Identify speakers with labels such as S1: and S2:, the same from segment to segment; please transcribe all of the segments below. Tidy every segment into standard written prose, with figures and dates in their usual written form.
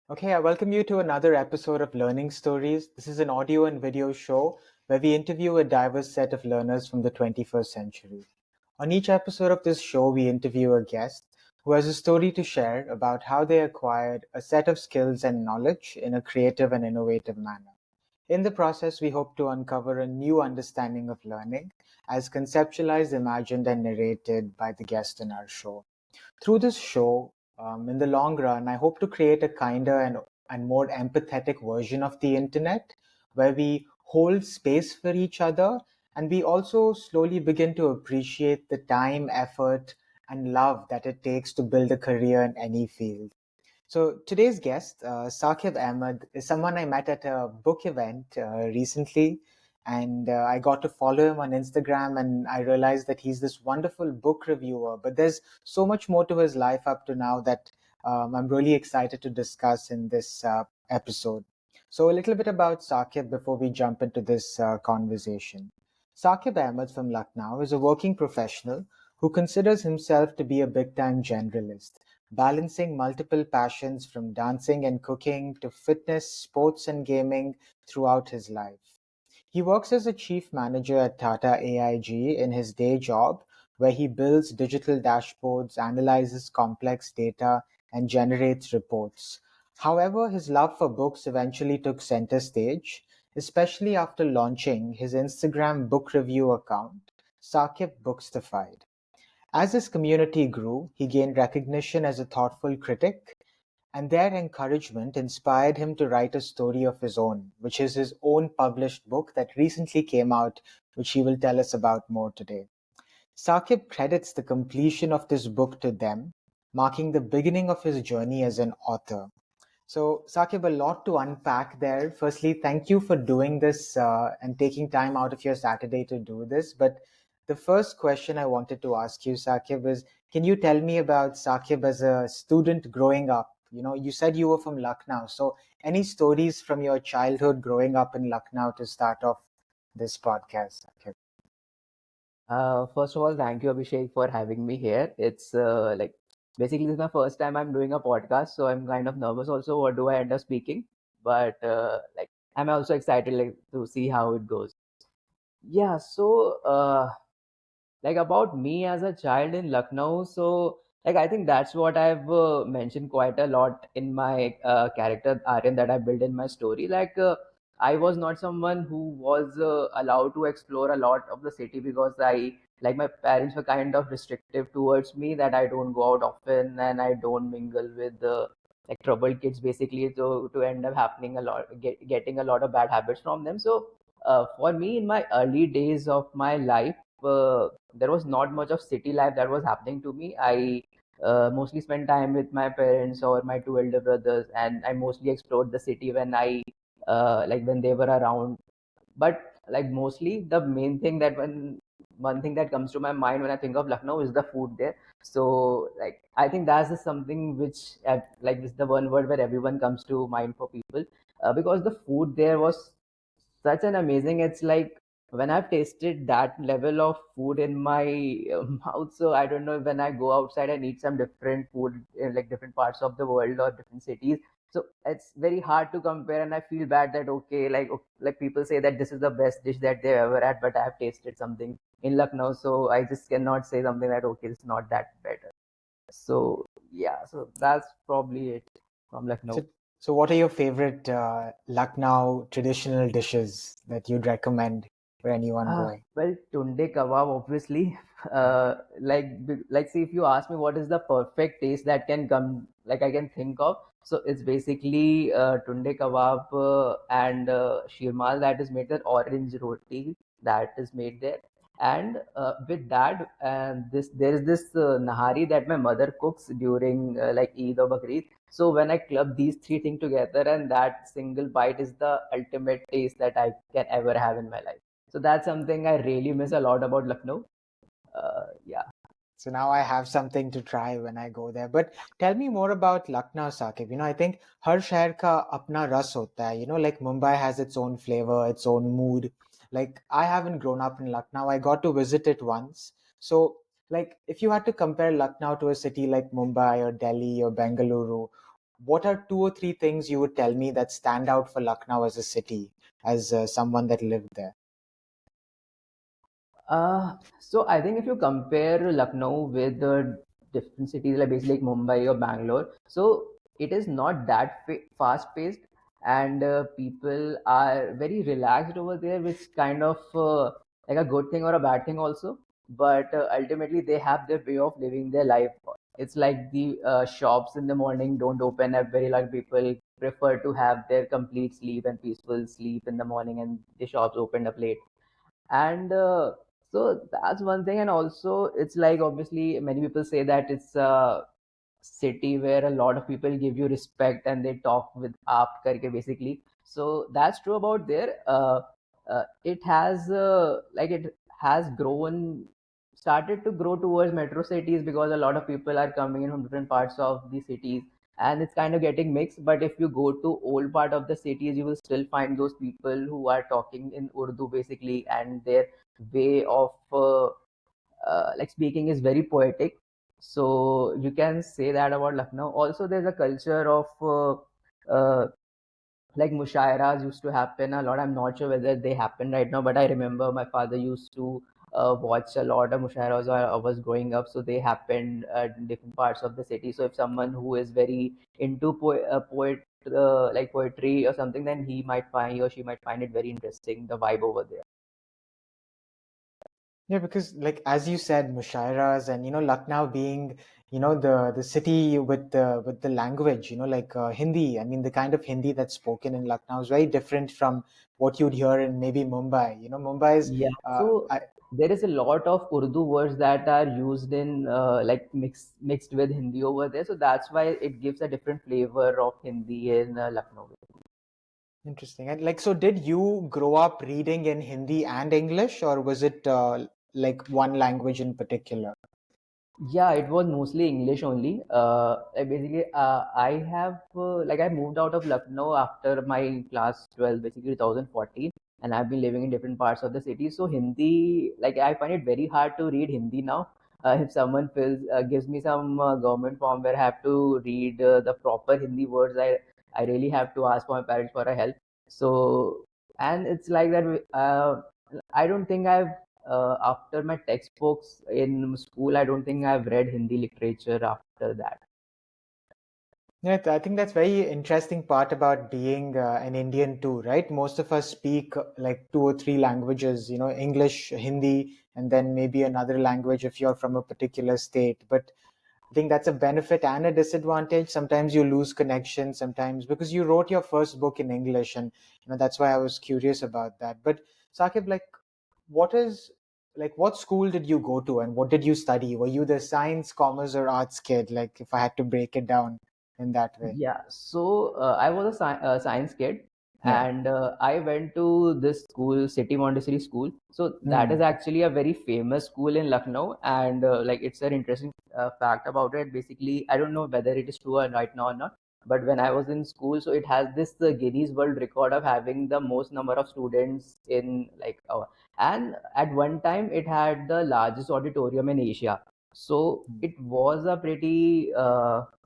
S1: Okay, I welcome you to another episode of Learning Stories. This is an audio and video show where we interview a diverse set of learners from the 21st century. On each episode of this show, we interview a guest who has a story to share about how they acquired a set of skills and knowledge in a creative and innovative manner. In the process, we hope to uncover a new understanding of learning as conceptualized, imagined, and narrated by the guest in our show. Through this show, in the long run, I hope to create a kinder and more empathetic version of the internet where we hold space for each other and we also slowly begin to appreciate the time, effort, and love that it takes to build a career in any field. So today's guest, Saqib Ahmad, is someone I met at a book event recently, and I got to follow him on Instagram, and I realized that he's this wonderful book reviewer. But there's so much more to his life up to now that I'm really excited to discuss in this episode. So a little bit about Saqib before we jump into this conversation. Saqib Ahmad from Lucknow is a working professional who considers himself to be a big-time generalist, balancing multiple passions from dancing and cooking to fitness, sports, and gaming throughout his life. He works as a chief manager at Tata AIG in his day job, where he builds digital dashboards, analyzes complex data, and generates reports. However, his love for books eventually took center stage, especially after launching his Instagram book review account, Saqib Bookstafied. As his community grew, he gained recognition as a thoughtful critic, and their encouragement inspired him to write a story of his own, which is his own published book that recently came out, which he will tell us about more today. Saqib credits the completion of this book to them, marking the beginning of his journey as an author. So, Saqib, a lot to unpack there. Firstly, thank you for doing this and taking time out of your Saturday to do this. But the first question I wanted to ask you, Saqib, is can you tell me about Saqib as a student growing up? You know, you said you were from Lucknow. So, any stories from your childhood growing up in Lucknow to start off this podcast, Saqib?
S2: First of all, thank you, Abhishek, for having me here. It's like basically this is my first time I'm doing a podcast, so I'm kind of nervous also. What do I end up speaking? But like I'm also excited like to see how it goes. Yeah, so like about me as a child in Lucknow. So like I think that's what I've mentioned quite a lot in my character Aryan that I built in my story. I was not someone who was allowed to explore a lot of the city because I like my parents were kind of restrictive towards me that I don't go out often and I don't mingle with like troubled kids basically to end up happening a lot getting a lot of bad habits from them. So for me in my early days of my life there was not much of city life that was happening to me. I mostly spent time with my parents or my two elder brothers, and I mostly explored the city when I like when they were around. But like mostly the main thing that when one thing that comes to my mind when I think of Lucknow is the food there. So like I think that's the something which like this is the one word where everyone comes to mind for people because the food there was such an amazing. It's like when I've tasted that level of food in my mouth. So I don't know, when I go outside and eat some different food in like different parts of the world or different cities, so it's very hard to compare, and I feel bad that okay, like people say that this is the best dish that they've ever had, but I have tasted something in Lucknow, so I just cannot say something that okay, it's not that better. So yeah, so that's probably it from Lucknow.
S1: So, so what are your favorite Lucknow traditional dishes that you'd recommend for anyone going?
S2: Well, tunde kebab, obviously. Like, see, if you ask me what is the perfect taste that can come, like I can think of, so it's basically tunde kebab and shirmal that is made there, orange roti that is made there, and with that, and this there is this nahari that my mother cooks during like Eid or Bakrid. So when I club these three things together, and that single bite is the ultimate taste that I can ever have in my life. So that's something I really miss a lot about Lucknow. Yeah.
S1: So now I have something to try when I go there. But tell me more about Lucknow, Saqib. You know, I think हर शहर का अपना रस होता है. You know, like Mumbai has its own flavor, its own mood. Like I haven't grown up in Lucknow. I got to visit it once. So, like, if you had to compare Lucknow to a city like Mumbai or Delhi or Bengaluru, what are two or three things you would tell me that stand out for Lucknow as a city, as someone that lived there?
S2: So I think if you compare Lucknow with the different cities like basically like Mumbai or Bangalore, so it is not that fast paced, and people are very relaxed over there, which kind of like a good thing or a bad thing also. But ultimately, they have their way of living their life. It's like the shops in the morning don't open at very late. People prefer to have their complete sleep and peaceful sleep in the morning, and the shops open up late. And so that's one thing. And also it's like obviously many people say that it's a city where a lot of people give you respect and they talk with aap karke basically. So that's true about there. It has it has grown started to grow towards metro cities because a lot of people are coming in from different parts of the cities, and it's kind of getting mixed. But if you go to old part of the cities, you will still find those people who are talking in Urdu basically, and their way of like speaking is very poetic. So you can say that about Lucknow. Also, there's a culture of like mushairas used to happen a lot. I'm not sure whether they happen right now, but I remember my father used to watch a lot of mushairas while I was growing up. So they happened in different parts of the city. So if someone who is very into like poetry or something, then he or she might find it very interesting, the vibe over there.
S1: Yeah, because like as you said, Mushairas and Lucknow being the city with the language, like Hindi. I mean, the kind of Hindi that's spoken in Lucknow is very different from what you'd hear in maybe Mumbai. Mumbai is
S2: Yeah. So
S1: I,
S2: there is a lot of Urdu words that are used in like mixed with Hindi over there. So that's why it gives a different flavor of Hindi in Lucknow.
S1: interesting. And like, so did you grow up reading in Hindi and English, or was it like one language in particular?
S2: Yeah, it was mostly English only. I have like I moved out of Lucknow after my class 12, basically 2014, and I've been living in different parts of the city. So Hindi, like I find it very hard to read Hindi now. If someone gives me some government form where I have to read the proper Hindi words, I really have to ask my parents for a help. So and it's like that. I don't think I've after my textbooks in school, I don't think I've read Hindi literature after that.
S1: Yeah, I think that's very interesting part about being an Indian too, right? Most of us speak like two or three languages, English, Hindi, and then maybe another language if you're from a particular state. But I think that's a benefit and a disadvantage. Sometimes you lose connection, sometimes because you wrote your first book in English, and that's why I was curious about that. But Saqib, like, what is what school did you go to and what did you study? Were you the science, commerce, or arts kid? Like, if I had to break it down in that way.
S2: Yeah, so I was a science kid,
S1: Yeah.
S2: and I went to this school, City Montessori School. So that is
S1: Hmm.
S2: actually a very famous school in Lucknow, and like it's an interesting fact about it. Basically, I don't know whether it is true or right now or not, but when I was in school, so it has this Guinness World Record of having the most number of students in and at one time it had the largest auditorium in Asia. So it was a pretty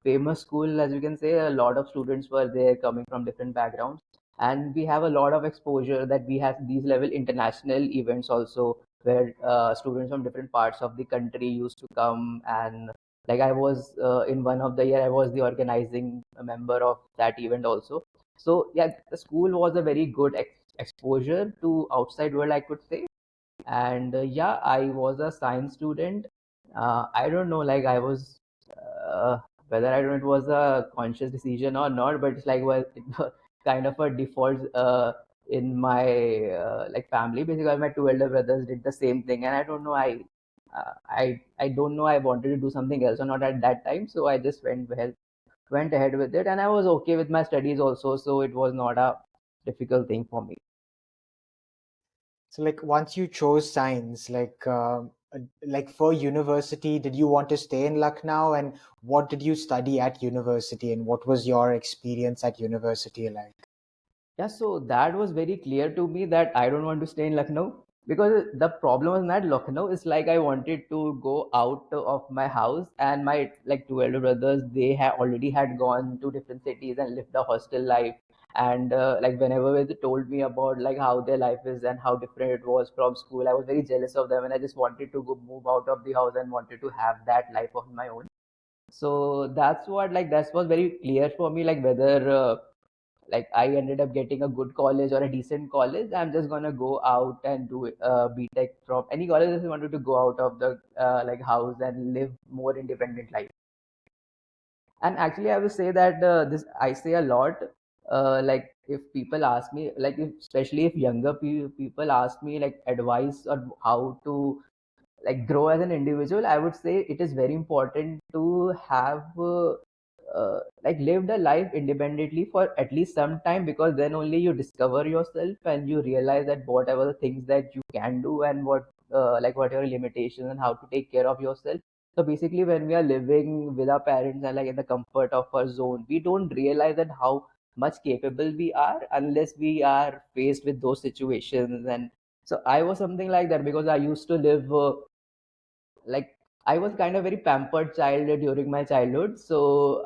S2: famous school, as you can say. A lot of students were there coming from different backgrounds, and we have a lot of exposure that we have these level international events also, where students from different parts of the country used to come. And like I was in one of the year, I was the organizing member of that event also. So yeah, the school was a very good exposure to outside world, I could say. And yeah, I was a science student. I don't know, like I was uh, whether I don't know it was a conscious decision or not, but it's like, well, it was kind of a default in my like family. Basically my two elder brothers did the same thing, and I don't know, I don't know, I wanted to do something else or not at that time, so I just went ahead with it, and I was okay with my studies also, so it was not a difficult thing for me.
S1: So, like, once you chose science, like for university, did you want to stay in Lucknow? And what did you study at university? And what was your experience at university like?
S2: Yeah, so that was very clear to me that I don't want to stay in Lucknow. because the problem was not Lucknow. It's like I wanted to go out of my house, and my like two elder brothers, they had already had gone to different cities and lived the hostel life. And like whenever they told me about like how their life is and how different it was from school, I was very jealous of them, and I just wanted to go move out of the house and wanted to have that life of my own. So that's what, like, that was very clear for me, like whether like I ended up getting a good college or a decent college, I'm just gonna go out and do BTech from any college. I just wanted to go out of the like house and live more independent life. And actually, I will say that this I say a lot. Like if people ask me, like if, especially if younger people ask me like advice on how to like grow as an individual, I would say it is very important to have like lived a life independently for at least some time, because then only you discover yourself and you realize that whatever the things that you can do and what like what are your limitations and how to take care of yourself. So basically, when we are living with our parents and like in the comfort of our zone, we don't realize that how much capable we are unless we are faced with those situations. And so I was something like that, because I used to live like I was kind of very pampered child during my childhood. So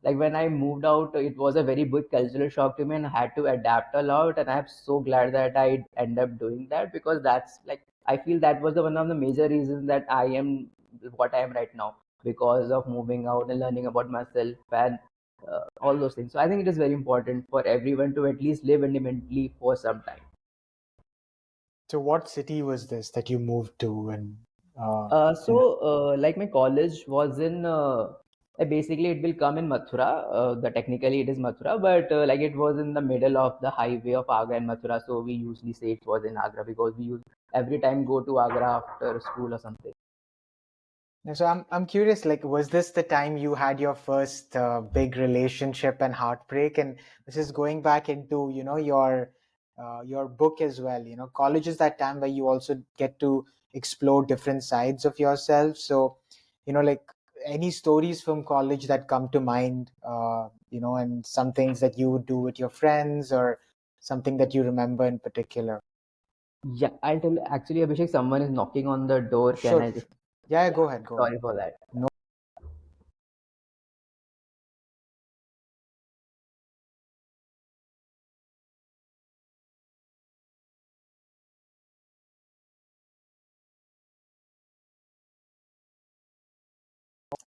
S2: like when I moved out, it was a very big cultural shock to me, and I had to adapt a lot. And I'm so glad that I end up doing that, because that's like I feel that was the one of the major reasons that I am what I am right now, because of moving out and learning about myself and all those things. So I think it is very important for everyone to at least live independently for some time.
S1: So what city was this that you moved to? And you know,
S2: Like my college was in basically it will come in Mathura. The technically it is Mathura, but like it was in the middle of the highway of Agra and Mathura. So we usually say it was in Agra, because we use every time go to Agra after school or something.
S1: so I'm curious, like, was this the time you had your first big relationship and heartbreak? And this is going back into, your book as well. You know, college is that time where you also get to explore different sides of yourself. So, like any stories from college that come to mind, and some things that you would do with your friends or something that you remember in particular.
S2: Yeah, I'll tell you. Actually, Abhishek, someone is knocking on the door. Can
S1: Sure.
S2: I just?
S1: Yeah, yeah,
S2: Yeah,
S1: go ahead, go ahead.
S2: sorry for that.
S1: No.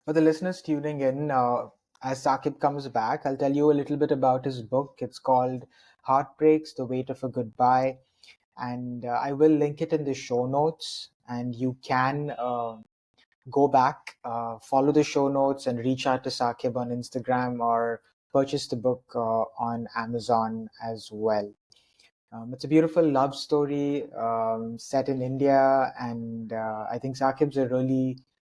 S1: For the listeners tuning in, as Saqib comes back, I'll tell you a little bit about his book. It's called Heartbreaks, The Weight of a Goodbye. And I will link it in the show notes. And you can go back, follow the show notes, and reach out to Saqib on Instagram or purchase the book on Amazon as well. It's a beautiful love story set in India, and I think Saqib's a really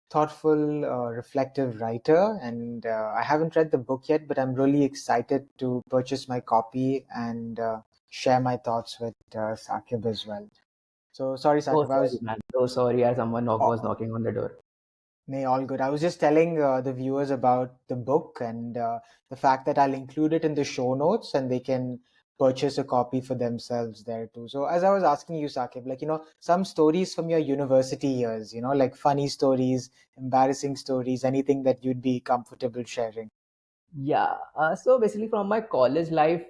S1: thoughtful, reflective writer. And I haven't read the book yet, but I'm really excited to purchase my copy and share my thoughts with Saqib as well. So sorry,
S2: Oh,
S1: Saqib, I
S2: sorry,
S1: was
S2: man. So sorry, someone was knocking on the door.
S1: nay, all good. I was just telling the viewers about the book and the fact that I'll include it in the show notes and they can purchase a copy for themselves there too. So, as I was asking you, Saqib, like, some stories from your university years, like funny stories, embarrassing stories, anything that you'd be comfortable sharing.
S2: Yeah. So basically, from my college life,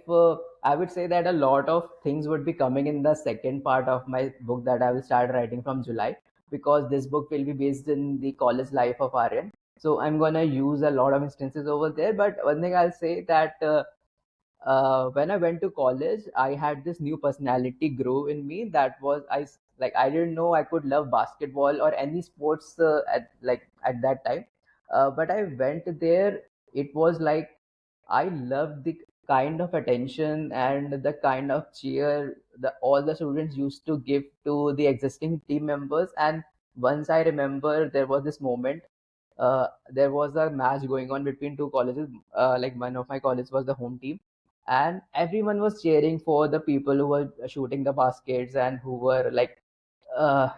S2: I would say that a lot of things would be coming in the second part of my book that I will start writing from July, because this book will be based in the college life of Aryan. So I'm gonna use a lot of instances over there. But one thing I'll say that when I went to college, I had this new personality grow in me. That was like I didn't know I could love basketball or any sports at that time. But I went there. It was like I loved the kind of attention and the kind of cheer the all the students used to give to the existing team members. And once I remember, there was this moment. There was a match going on between two colleges. Like one of my colleges was the home team, and everyone was cheering for the people who were shooting the baskets and who were like uh,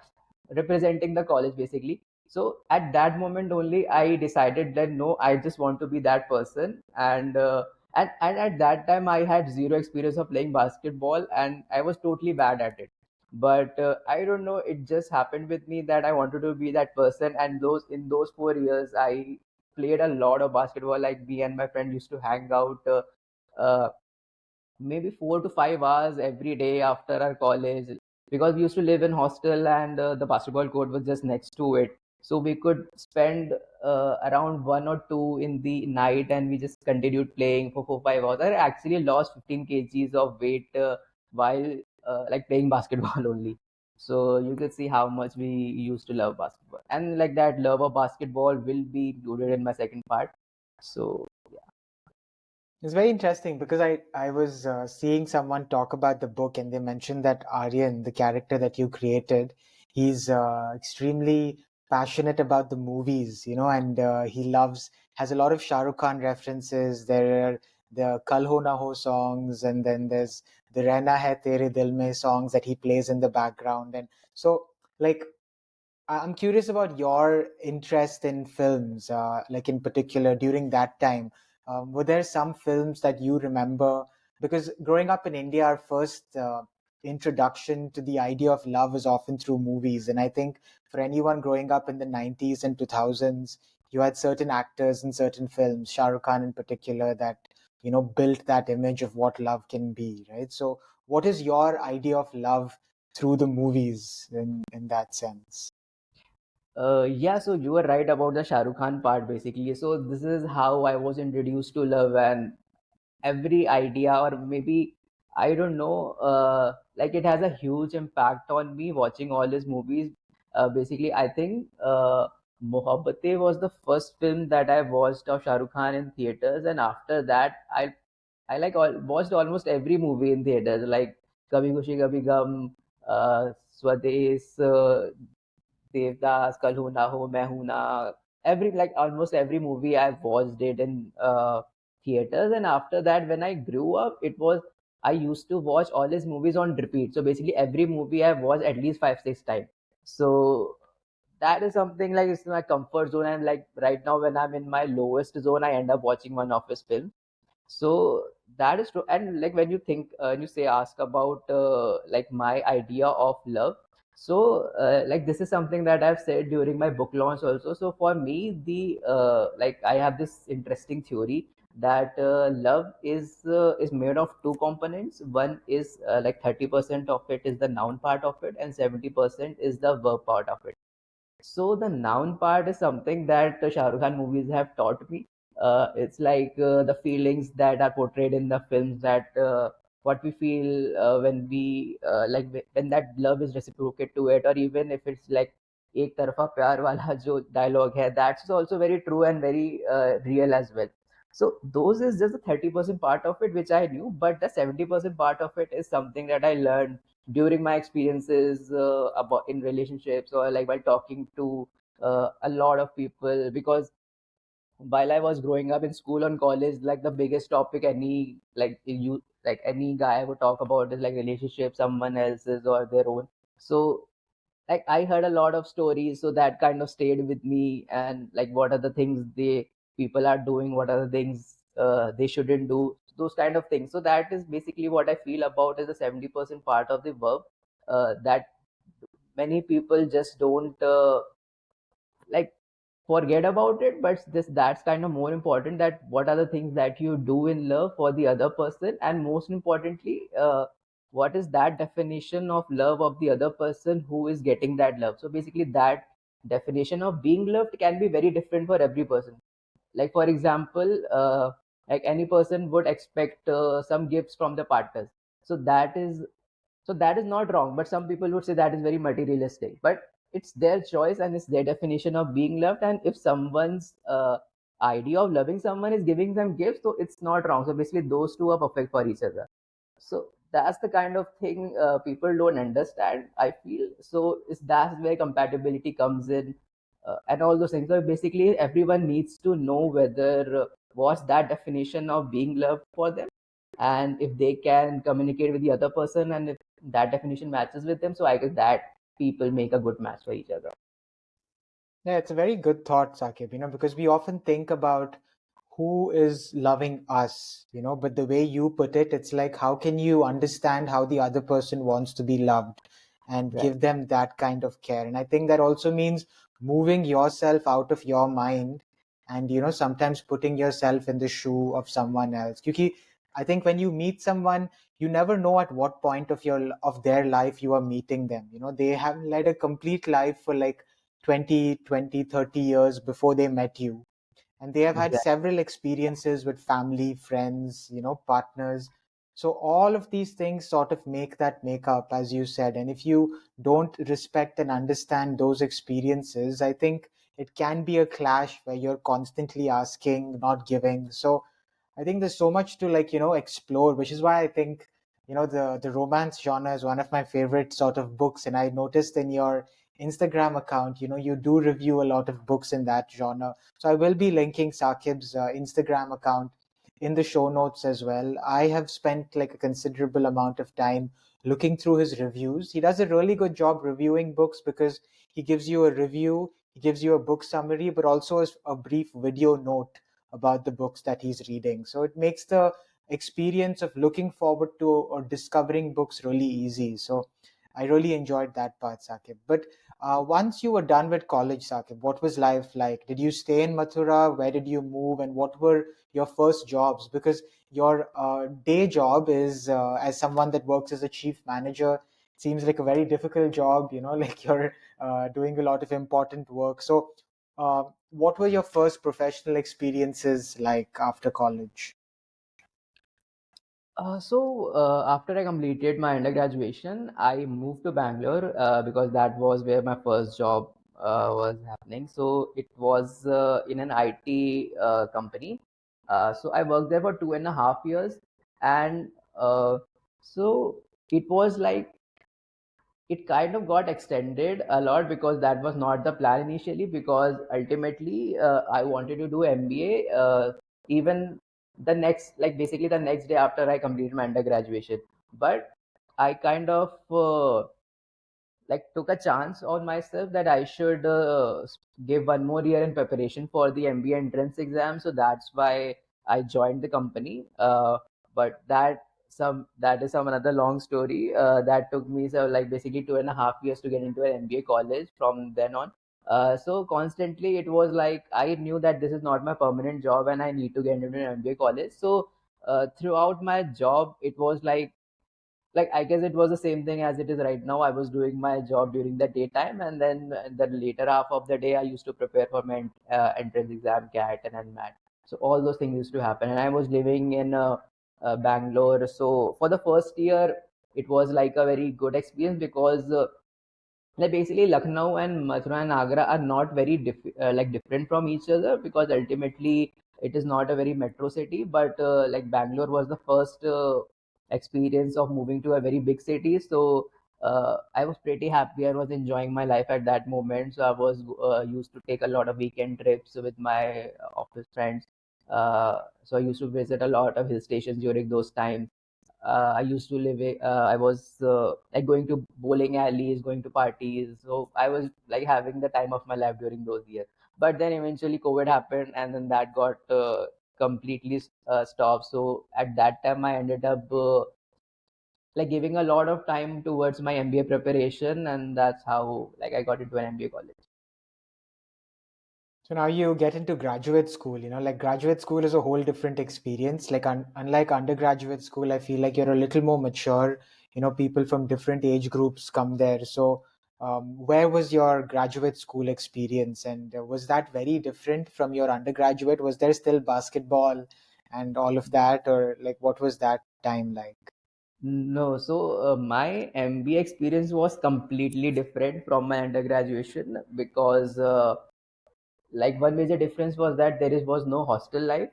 S2: representing the college basically. So at that moment only I decided that no, I just want to be that person. And at that time I had zero experience of playing basketball, and I was totally bad at it. But I don't know, it just happened with me that I wanted to be that person. And those 4 years I played a lot of basketball. Like me and my friend used to hang out uh, maybe 4 to 5 hours every day after our college, because we used to live in hostel, and the basketball court was just next to it. So we could spend around 1 or 2 in the night, and we just continued playing for 4 5 hours. I actually lost 15 kgs of weight while like playing basketball only. So you could see how much we used to love basketball, and like that love of basketball will be included in my second part. So
S1: It's very interesting because I was seeing someone talk about the book, and they mentioned that Aryan, the character that you created, he's extremely passionate about the movies, and he has a lot of Shah Rukh Khan references. There are the Kal Ho Na Ho songs, and then there's the Rehna Hai Tere Dil Mein songs that he plays in the background. And so, like, I'm curious about your interest in films, like in particular during that time. Were there some films that you remember? Because growing up in India, our first introduction to the idea of love is often through movies. And I think for anyone growing up in the 90s and 2000s, you had certain actors in certain films, Shah Rukh Khan in particular, that, built that image of what love can be, right? So, what is your idea of love through the movies in that sense?
S2: yeah, so you were right about the Shah Rukh Khan part basically. So this is how I was introduced to love, and every idea, or maybe I don't know, like it has a huge impact on me watching all his movies. Basically, I think Mohabbatein was the first film that I watched of Shah Rukh Khan in theaters, and after that, I like watched almost every movie in theaters, like Kabhi Khushi Kabhi Gum, Swades, Devdas, Kal Ho Na Ho, Main Hoon Na, every like almost every movie I've watched it in theaters. And after that, when I grew up, it was I used to watch all his movies on repeat. So basically, every movie I've watched at least 5 6 times. So that is something like it's my comfort zone. And like right now, when I'm in my lowest zone, I end up watching one of his films. So that is true. And like when you think, you say, ask about like my idea of love. So like this is something that I've said during my book launch also. So for me, the like I have this interesting theory that love is made of two components. One is like 30% of it is the noun part of it, and 70% is the verb part of it. So the noun part is something that the Shah Rukh Khan movies have taught me. It's like the feelings that are portrayed in the films, that what we feel when we like when that love is reciprocated to it, or even if it's like एक तरफा प्यार वाला जो dialogue है, that's also very true and very real as well. So those is just the 30% part of it which I knew, but the 70% part of it is something that I learned during my experiences about in relationships, or like while talking to a lot of people. Because while I was growing up in school and college, like the biggest topic any guy would talk about is like relationships, someone else's or their own. So like I heard a lot of stories, so that kind of stayed with me. And like what are the things they people are doing, what are the things they shouldn't do, those kind of things. So that is basically what I feel about is the 70% part of the verb, that many people just don't like forget about it. But this that's kind of more important, that what are the things that you do in love for the other person, and most importantly, what is that definition of love of the other person who is getting that love. So basically that definition of being loved can be very different for every person. Like for example, like any person would expect some gifts from the partners. So that is not wrong, but some people would say that is very materialistic. But it's their choice and it's their definition of being loved. And if someone's idea of loving someone is giving them gifts, so it's not wrong. So basically, those two are perfect for each other. So that's the kind of thing people don't understand, I feel. So that's where compatibility comes in, and all those things. So basically, everyone needs to know whether what's that definition of being loved for them, and if they can communicate with the other person, and if that definition matches with them, so I guess that people make a good match for each other.
S1: Yeah, it's a very good thought, Saqib, because we often think about who is loving us, but the way you put it, it's like, how can you understand how the other person wants to be loved? and
S2: Right.
S1: give them that kind of care. And I think that also means moving yourself out of your mind and sometimes putting yourself in the shoe of someone else. Because I think when you meet someone, you never know at what point of their life you are meeting them. They have led a complete life for like 20, 20, 30 years before they met you, and they have had
S2: Exactly.
S1: several experiences with family, friends, partners. So all of these things sort of make that makeup, as you said. And if you don't respect and understand those experiences, I think it can be a clash where you're constantly asking, not giving. So I think there's so much to explore, which is why I think the romance genre is one of my favorite sort of books. And I noticed in your Instagram account, you do review a lot of books in that genre. So I will be linking Saqib's Instagram account in the show notes as well. I have spent like a considerable amount of time looking through his reviews. He does a really good job reviewing books because he gives you a review, he gives you a book summary, but also a brief video note about the books that he's reading. So it makes the experience of looking forward to or discovering books really easy. So I really enjoyed that part, Saqib. But once you were done with college, Saqib, what was life like? Did you stay in Mathura? Where did you move? And what were your first jobs? Because your day job is, as someone that works as a chief manager, seems like a very difficult job, like you're doing a lot of important work. So, what were your first professional experiences like after college?
S2: After I completed my undergraduation, I moved to Bangalore because that was where my first job was happening. So it was in an IT company. So I worked there for 2.5 years, and so it was like it kind of got extended a lot because that was not the plan initially, because ultimately I wanted to do MBA even the next, like basically the next day after I completed my undergraduation. But I kind of like took a chance on myself that I should give one more year in preparation for the MBA entrance exam. So that's why I joined the company. But that is some another long story. That took me so like basically 2.5 years to get into an MBA college from then on. So constantly it was like I knew that this is not my permanent job and I need to get into an MBA college. So throughout my job, it was like I guess it was the same thing as it is right now. I was doing my job during the daytime, and then the later half of the day I used to prepare for my entrance exam, CAT and NMAT. So all those things used to happen, and I was living in Bangalore. So for the first year it was like a very good experience because like basically Lucknow and Mathura and Agra are not very like different from each other, because ultimately it is not a very metro city. But like Bangalore was the first experience of moving to a very big city. So I was pretty happy. I was enjoying my life at that moment. So I was used to take a lot of weekend trips with my office friends. So I used to visit a lot of hill stations during those times. I used to I was like going to bowling alleys, going to parties. So I was like having the time of my life during those years. But then eventually COVID happened, and then that got completely stopped. So at that time, I ended up like giving a lot of time towards my MBA preparation, and that's how like I got into an MBA college.
S1: So now you get into graduate school, like graduate school is a whole different experience. Like unlike undergraduate school, I feel like you're a little more mature. People from different age groups come there. So where was your graduate school experience? And was that very different from your undergraduate? Was there still basketball and all of that? Or like what was that time like?
S2: No, so my MBA experience was completely different from my undergraduation because like one major difference was that was no hostel life,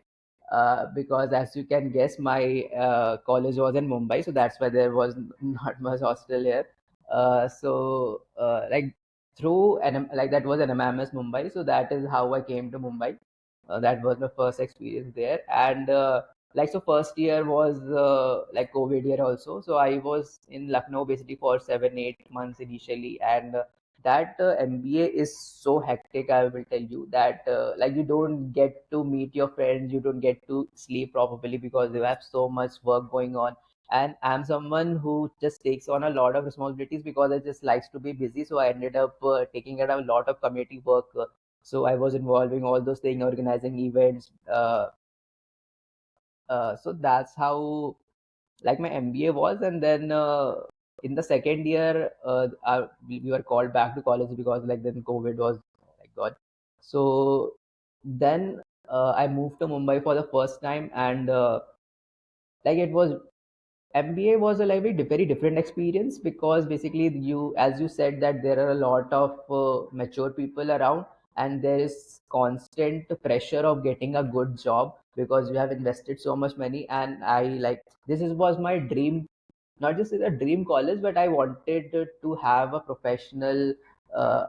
S2: because as you can guess my college was in Mumbai, so that's why there was not much hostel here. Like through like that was an MMS Mumbai, so that is how I came to Mumbai. That was my first experience there. And like so first year was like COVID year also, so I was in Lucknow basically for 7 8 months initially. And that MBA is so hectic, I will tell you that like you don't get to meet your friends, you don't get to sleep properly because you have so much work going on. and I'm someone who just takes on a lot of responsibilities because I just likes to be busy. So I ended up taking out a lot of community work. So I was involving all those things, organizing events. So that's how like my MBA was. And then in the second year, we were called back to college because like then COVID was like God. So then I moved to Mumbai for the first time, and like it was MBA was a like very different experience because basically you, as you said, that there are a lot of mature people around, and there is constant pressure of getting a good job because you have invested so much money. And I like this is was my dream, not just a dream college, but I wanted to have a professional uh,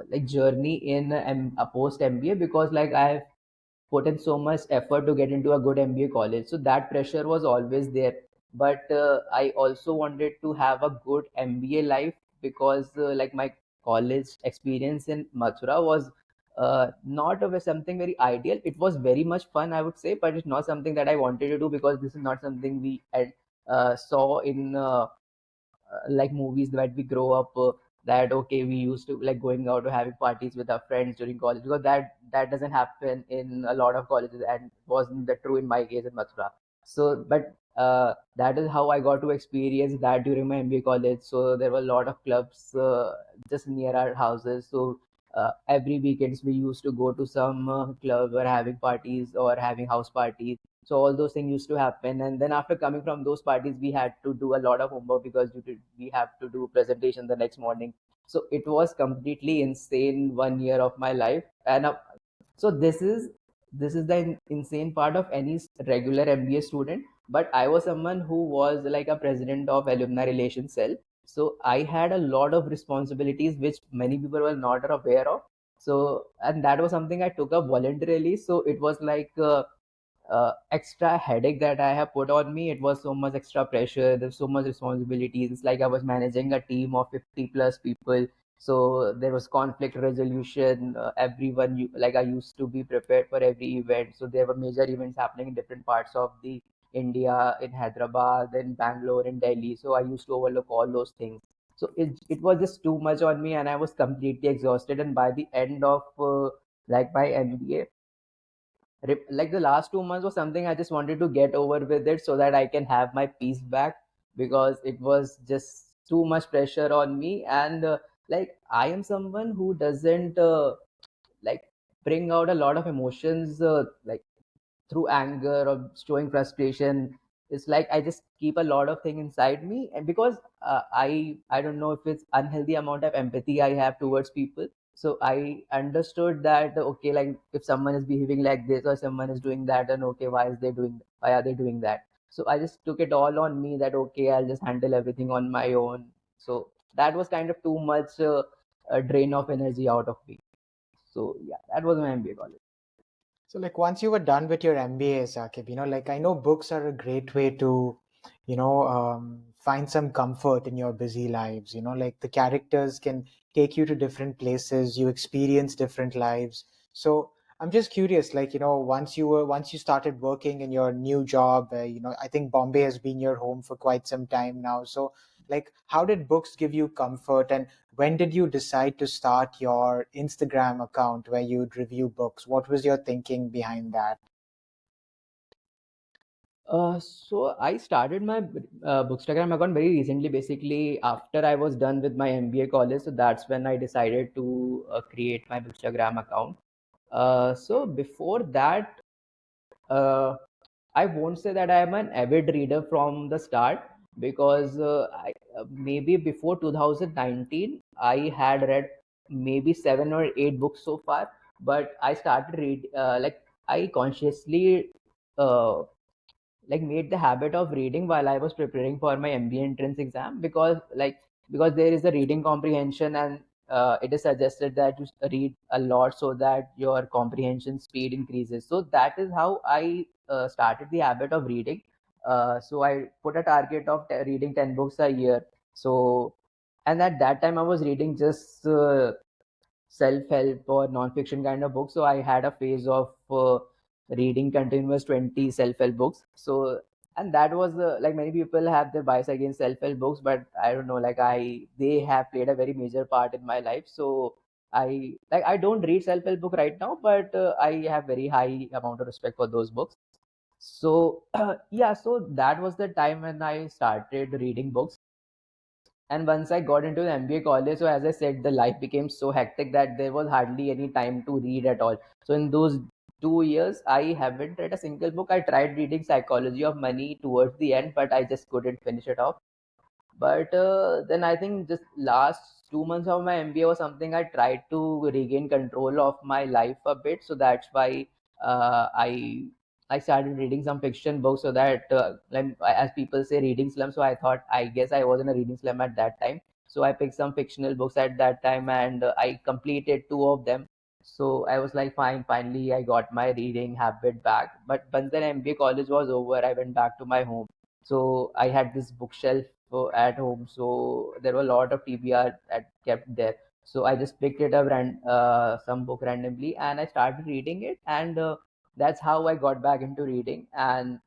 S2: like journey in a post MBA because like I've put in so much effort to get into a good MBA college. So that pressure was always there. But I also wanted to have a good MBA life because like my college experience in Mathura was not of something very ideal. It was very much fun, I would say, but it's not something that I wanted to do because this is not something we had, saw in like movies that we grow up, that okay we used to like going out or having parties with our friends during college, because that doesn't happen in a lot of colleges and wasn't that true in my case in Mathura. So but that is how I got to experience that during my MBA college. So there were a lot of clubs just near our houses. So every weekends we used to go to some club or having parties or having house parties. So all those things used to happen, and then after coming from those parties we had to do a lot of homework because we have to do presentation the next morning. So it was completely insane 1 year of my life. And so this is the insane part of any regular MBA student. But I was someone who was like a president of alumni relations cell, so I had a lot of responsibilities which many people were not aware of. So and that was something I took up voluntarily. So it was like extra headache that I have put on me. It was so much extra pressure. There's so much responsibilities. It's like I was managing a team of 50 plus people. So there was conflict resolution. Everyone, like I used to be prepared for every event. So there were major events happening in different parts of the India, in Hyderabad, in Bangalore, in Delhi. So I used to overlook all those things. So it was just too much on me, and I was completely exhausted. And by the end of like my MBA, like the last 2 months was something I just wanted to get over with it so that I can have my peace back, because it was just too much pressure on me. And like I am someone who doesn't like bring out a lot of emotions like through anger or showing frustration. It's like I just keep a lot of thing inside me, and because I don't know if it's unhealthy amount of empathy I have towards people. So I understood that okay, like if someone is behaving like this or someone is doing that, and okay, why are they doing that? So I just took it all on me that okay, I'll just handle everything on my own. So that was kind of too much a drain of energy out of me. So yeah, that was my MBA college.
S1: So, like, once you were done with your MBA, Saqib, like, I know books are a great way to, find some comfort in your busy lives. Like, the characters can take you to different places, you experience different lives. So, I'm just curious, like, once you started working in your new job, I think Bombay has been your home for quite some time now. So, like, how did books give you comfort? And when did you decide to start your Instagram account where you'd review books? What was your thinking behind that?
S2: So I started my bookstagram account very recently, basically after I was done with my MBA college. So that's when I decided to create my bookstagram account. So before that, uh, I won't say that I am an avid reader from the start, because maybe before 2019 I had read maybe 7 or 8 books so far. But I started read like I consciously uh, like made the habit of reading while I was preparing for my MBA entrance exam, because there is a reading comprehension, and it is suggested that you read a lot so that your comprehension speed increases. So that is how I started the habit of reading. So I put a target of reading 10 books a year. So and at that time I was reading just self-help or non-fiction kind of books. So I had a phase of reading continuous 20 self-help books. So and that was the, like, many people have their bias against self-help books, but I don't know, like, they have played a very major part in my life. So I don't read self-help book right now, but I have very high amount of respect for those books. So yeah, so that was the time when I started reading books. And once I got into the MBA college, so as I said, the life became so hectic that there was hardly any time to read at all. So in those 2 years, I haven't read a single book. I tried reading Psychology of Money towards the end, but I just couldn't finish it off. But then I think just last 2 months of my MBA was something I tried to regain control of my life a bit. So that's why I started reading some fiction books, so that like, as people say, reading slum. So I thought, I guess I was in a reading slum at that time. So I picked some fictional books at that time, and I completed two of them. So I was like, fine, finally I got my reading habit back. But once the MBA college was over, I went back to my home. So I had this bookshelf at home. So there were a lot of TBR kept there. So I just picked it up some book randomly, and I started reading it, and that's how I got back into reading. And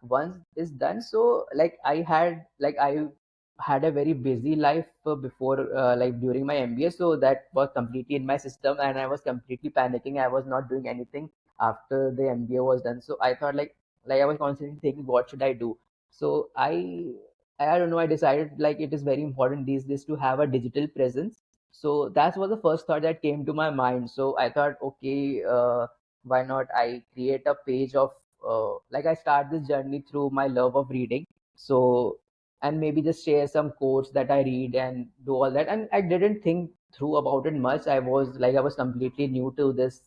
S2: once it's done, so I had a very busy life before, like during my MBA, so that was completely in my system, and I was completely panicking. I was not doing anything after the MBA was done. So I thought, like I was constantly thinking, what should I do? So I don't know, I decided, like, it is very important these days to have a digital presence. So that was the first thought that came to my mind. So I thought, okay, why not I create a page of, like, I start this journey through my love of reading. So, and maybe just share some quotes that I read and do all that. And I didn't think through about it much. I was completely new to this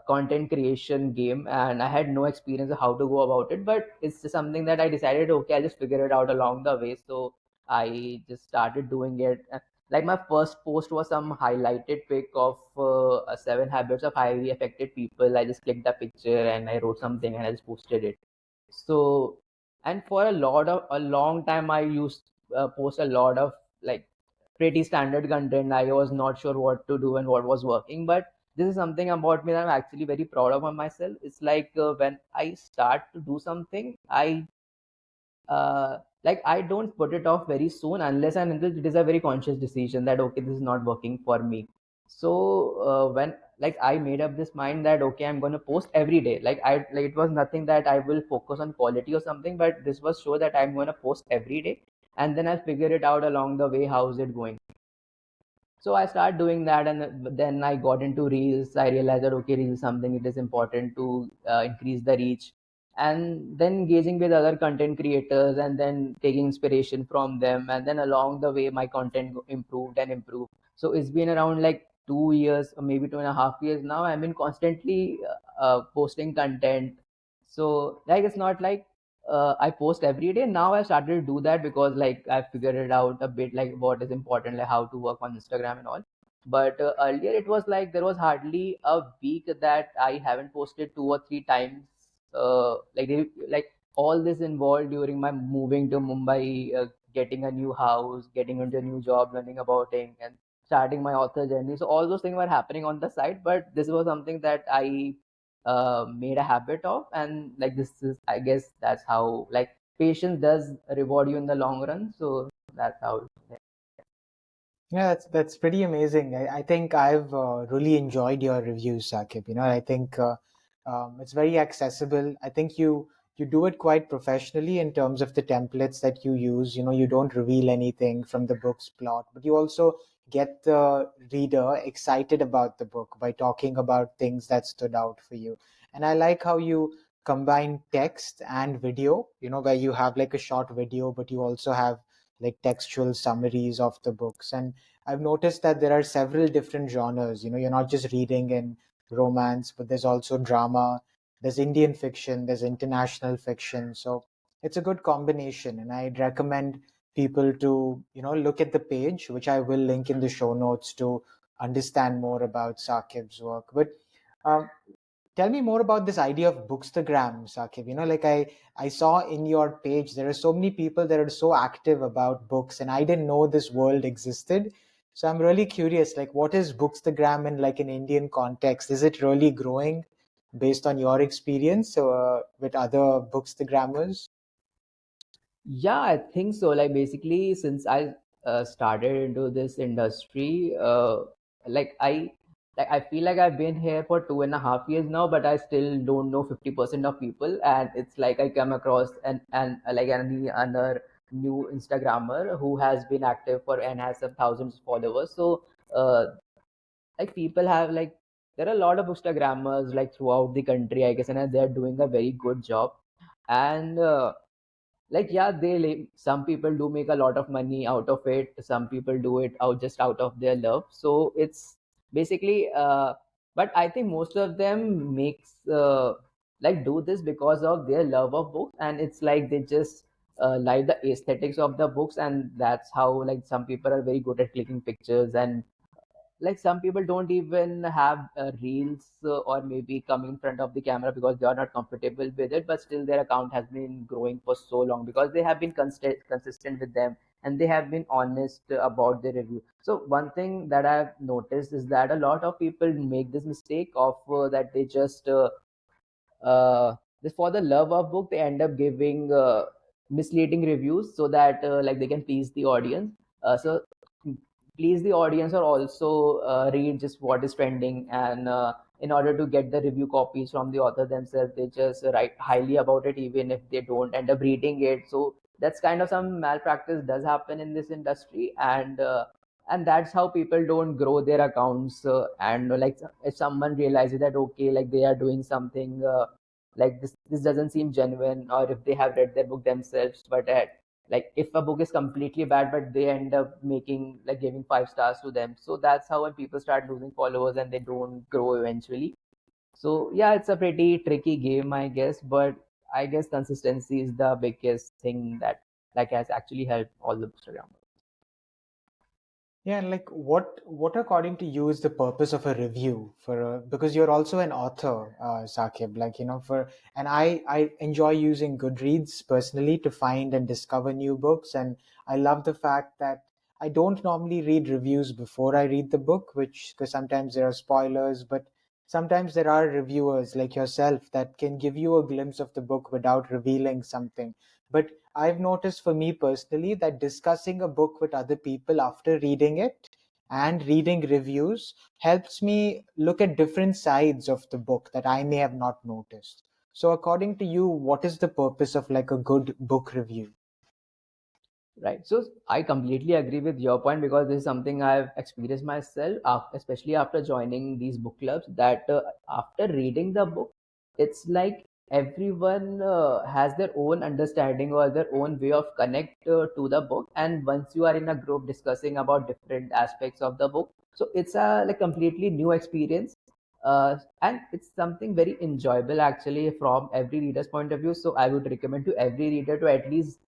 S2: content creation game, and I had no experience of how to go about it. But it's just something that I decided, okay, I'll just figure it out along the way. So I just started doing it. Like, my first post was some highlighted pic of seven habits of highly affected people. I just clicked a picture and I wrote something and I just posted it. So, and for a long time, I used post a lot of, like, pretty standard content. I was not sure what to do and what was working, but this is something about me that I'm actually very proud of myself. It's like, when I start to do something, I don't put it off very soon, unless and until it is a very conscious decision that, okay, this is not working for me. So when, like, I made up this mind that, okay, I'm going to post every day. Like, it was nothing that I will focus on quality or something, but this was sure that I'm going to post every day, and then I'll figure it out along the way, how's it going. So I started doing that, and then I got into reels. I realized that, okay, reels is something, it is important to increase the reach, and then engaging with other content creators, and then taking inspiration from them, and then along the way my content improved and improved. So it's been around like 2 years or maybe 2.5 years now. I've been constantly posting content. So, like, it's not like I post every day. Now I started to do that because, like, I figured it out a bit, like what is important, like how to work on Instagram and all. But earlier it was like there was hardly a week that I haven't posted 2 or 3 times. Like, all this involved during my moving to Mumbai, getting a new house, getting into a new job, learning about it, and starting my author journey. So all those things were happening on the side, but this was something that I made a habit of. And, like, this is, I guess that's how, like, patience does reward you in the long run. So that's how.
S1: Yeah, that's pretty amazing. I think I've really enjoyed your reviews, Saqib. I think it's very accessible. I think you do it quite professionally in terms of the templates that you use. You don't reveal anything from the book's plot, but you also get the reader excited about the book by talking about things that stood out for you. And I like how you combine text and video, where you have like a short video, but you also have like textual summaries of the books. And I've noticed that there are several different genres. You're not just reading in romance, but there's also drama, there's Indian fiction, there's international fiction. So it's a good combination. And I'd recommend people to, look at the page, which I will link in the show notes to understand more about Saqib's work. But um, tell me more about this idea of bookstagram, Saqib. Like I saw in your page, there are so many people that are so active about books, and I didn't know this world existed. So I'm really curious, like, what is bookstagram in like an Indian context? Is it really growing based on your experience with other bookstagrammers?
S2: Yeah, I think so. Like basically, since I started into this industry, like I feel like I've been here for 2.5 years now, but I still don't know 50% of people, and it's like I come across like any other new Instagrammer who has been active for and has some thousands of followers. So uh, like people have like there are a lot of Instagrammers like throughout the country, I guess, and they're doing a very good job. And like yeah, some people do make a lot of money out of it, some people do it out just out of their love, so it's basically but I think most of them makes like do this because of their love of books, and it's like they just like the aesthetics of the books, and that's how like some people are very good at clicking pictures, and like some people don't even have reels or maybe coming in front of the camera because they are not comfortable with it, but still their account has been growing for so long because they have been consistent with them, and they have been honest about their review. So one thing that I've noticed is that a lot of people make this mistake of that they just for the love of book they end up giving misleading reviews so that like they can please the audience. So please the audience or also read just what is trending, and in order to get the review copies from the author themselves, they just write highly about it even if they don't end up reading it. So that's kind of some malpractice does happen in this industry, and that's how people don't grow their accounts. And like if someone realizes that okay, like they are doing something like this doesn't seem genuine, or if they have read their book themselves, but like if a book is completely bad but they end up making like giving 5 stars to them, so that's how when people start losing followers and they don't grow eventually. So yeah, it's a pretty tricky game, I guess, but I guess consistency is the biggest thing that like has actually helped all the Instagrammers.
S1: Yeah, and like what according to you is the purpose of a review for because you're also an author, Saqib, like for and I enjoy using Goodreads personally to find and discover new books, and I love the fact that I don't normally read reviews before I read the book, which because sometimes there are spoilers, but sometimes there are reviewers like yourself that can give you a glimpse of the book without revealing something. But I've noticed for me personally that discussing a book with other people after reading it and reading reviews helps me look at different sides of the book that I may have not noticed. So, according to you, what is the purpose of like a good book review?
S2: Right. So I completely agree with your point because this is something I've experienced myself, especially after joining these book clubs. That after reading the book, it's like everyone has their own understanding or their own way of connect to the book. And once you are in a group discussing about different aspects of the book, so it's a like completely new experience. And it's something very enjoyable actually from every reader's point of view. So I would recommend to every reader to at least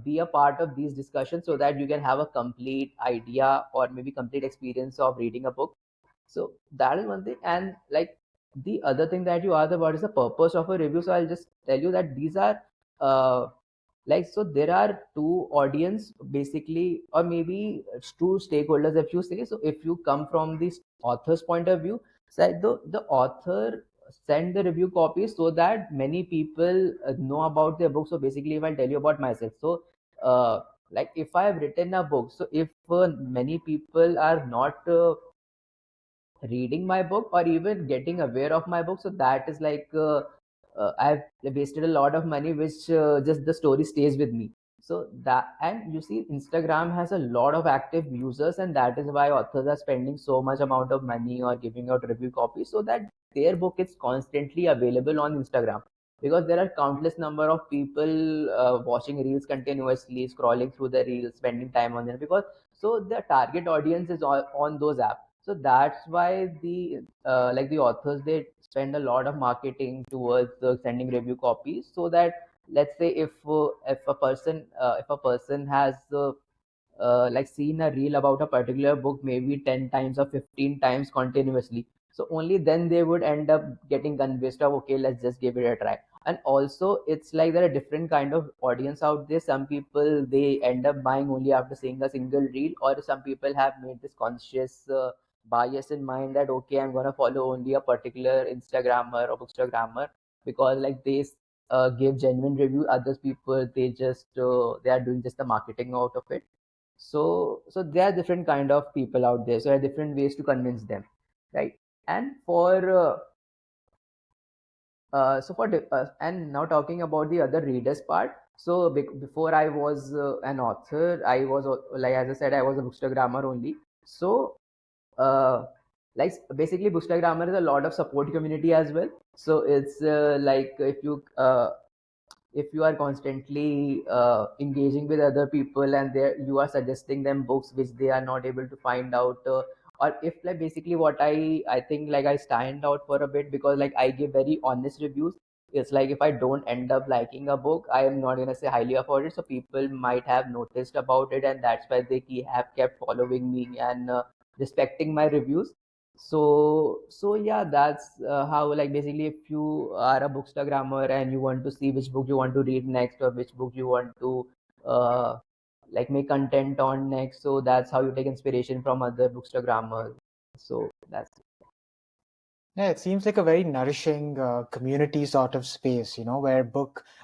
S2: be a part of these discussions so that you can have a complete idea or maybe complete experience of reading a book. So that is one thing. And like the other thing that you asked about is the purpose of a review. So I'll just tell you that these are uh, like so there are two audience basically, or maybe two stakeholders if you say. So if you come from the author's point of view, so the author send the review copies so that many people know about their book. So basically if I'll tell you about myself, so uh, like if I have written a book, so if many people are not reading my book or even getting aware of my book, so that is like I've wasted a lot of money which just the story stays with me. So that, and you see Instagram has a lot of active users, and that is why authors are spending so much amount of money or giving out review copies so that their book is constantly available on Instagram, because there are countless number of people watching reels continuously, scrolling through the reels, spending time on them, because so the target audience is on those apps. So that's why the like the authors, they spend a lot of marketing towards sending review copies, so that let's say if a person has like seen a reel about a particular book maybe 10 times or 15 times continuously, so only then they would end up getting convinced of okay, let's just give it a try. And also it's like there are different kind of audience out there. Some people they end up buying only after seeing a single reel, or some people have made this conscious bias in mind that okay, I'm gonna follow only a particular Instagrammer or bookstagrammer because like they give genuine review. Other people they just they are doing just the marketing out of it. So there are different kind of people out there. So there are different ways to convince them, right? And and now talking about the other readers part. So before I was an author, I was like as I said, I was a bookstagrammer only. So uh, like basically bookstagrammer is a lot of support community as well. So it's like if you are constantly engaging with other people and you are suggesting them books which they are not able to find out, or if like basically what I think like I stand out for a bit because like I give very honest reviews. It's like if I don't end up liking a book, I am not gonna say highly about it, so people might have noticed about it, and that's why have kept following me and respecting my reviews. So yeah, that's how like basically if you are a bookstagrammer and you want to see which book you want to read next or which book you want to uh, like make content on next, so that's how you take inspiration from other bookstagrammers. So that's
S1: Yeah, it seems like a very nourishing community sort of space, where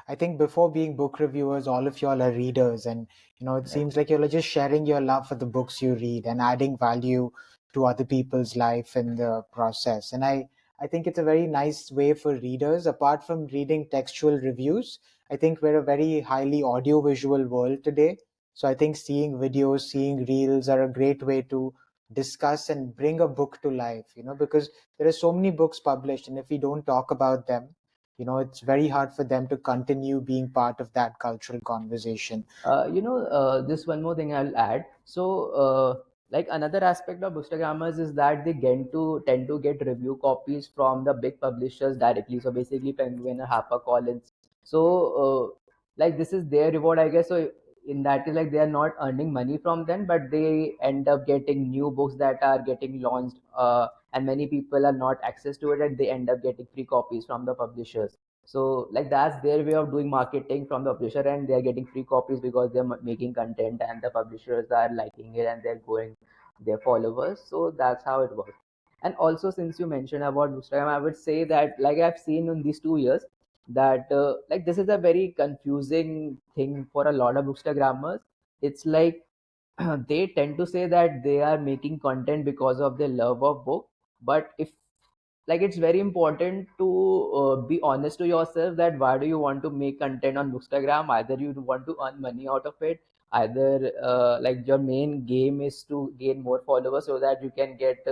S1: I think before being book reviewers, all of y'all are readers. And, it
S2: right.
S1: seems like you're just sharing your love for the books you read and adding value to other people's life in the process. And I think it's a very nice way for readers, apart from reading textual reviews. I think we're a very highly audiovisual world today. So I think seeing videos, seeing reels are a great way to discuss and bring a book to life, because there are so many books published, and if we don't talk about them, it's very hard for them to continue being part of that cultural conversation.
S2: This one more thing I'll add. Like another aspect of bookstagrammers is that they tend to get review copies from the big publishers directly. So basically, Penguin or HarperCollins. So, like this is their reward, I guess. So in that case, like they are not earning money from them, but they end up getting new books that are getting launched, and many people are not access to it, and they end up getting free copies from the publishers. So like that's their way of doing marketing from the publisher, and they are getting free copies because they're making content and the publishers are liking it and they're growing their followers. So that's how it works. And also, since you mentioned about Instagram, I would say that like I've seen in these 2 years that like this is a very confusing thing for a lot of bookstagrammers. It's like they tend to say that they are making content because of their love of book, but if like it's very important to be honest to yourself that why do you want to make content on bookstagram. Either you want to earn money out of it, either like your main game is to gain more followers so that you can get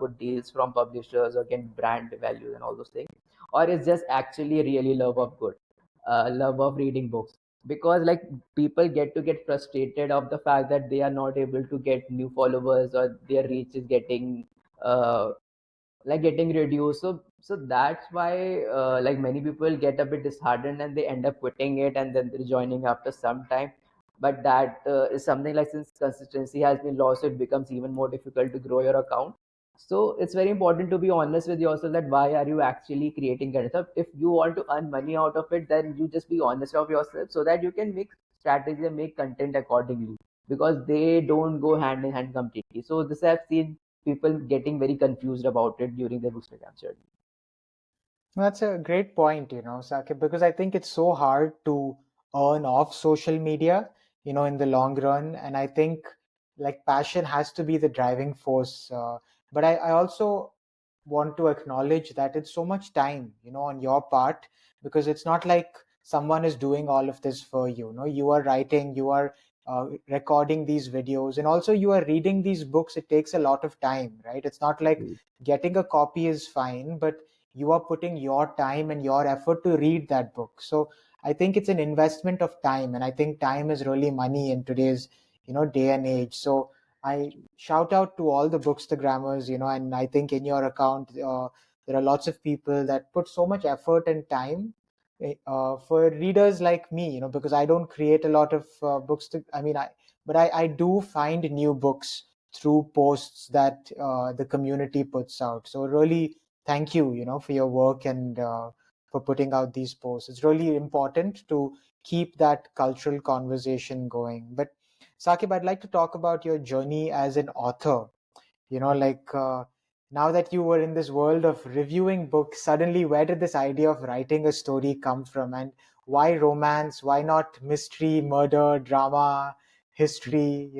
S2: good deals from publishers or get brand value and all those things, or it's just actually really love of reading books. Because like people get frustrated of the fact that they are not able to get new followers or their reach is uh, getting reduced. So that's why like many people get a bit disheartened and they end up quitting it and then they're joining after some time. But that is something like since consistency has been lost, it becomes even more difficult to grow your account. So it's very important to be honest with yourself that why are you actually creating content. So if you want to earn money out of it, then you just be honest of yourself so that you can make strategy and make content accordingly, because they don't go hand in hand completely. So this I've seen people getting very confused about it during their bootstrap journey.
S1: That's a great point, Saqib, because I think it's so hard to earn off social media, in the long run. And I think like passion has to be the driving force. But I also want to acknowledge that it's so much time, on your part, because it's not like someone is doing all of this for you. You are writing, you are recording these videos, and also you are reading these books. It takes a lot of time, right? It's not like getting a copy is fine, but you are putting your time and your effort to read that book. So I think it's an investment of time, and I think time is really money in today's day and age. So I shout out to all the bookstagrammers, and I think in your account there are lots of people that put so much effort and time for readers like me, because I don't create a lot of books but I do find new books through posts that the community puts out. So really thank you, for your work and for putting out these posts. It's really important to keep that cultural conversation going. But Saqib, I'd like to talk about your journey as an author. Now that you were in this world of reviewing books, suddenly where did this idea of writing a story come from? And why romance? Why not mystery, murder, drama, history?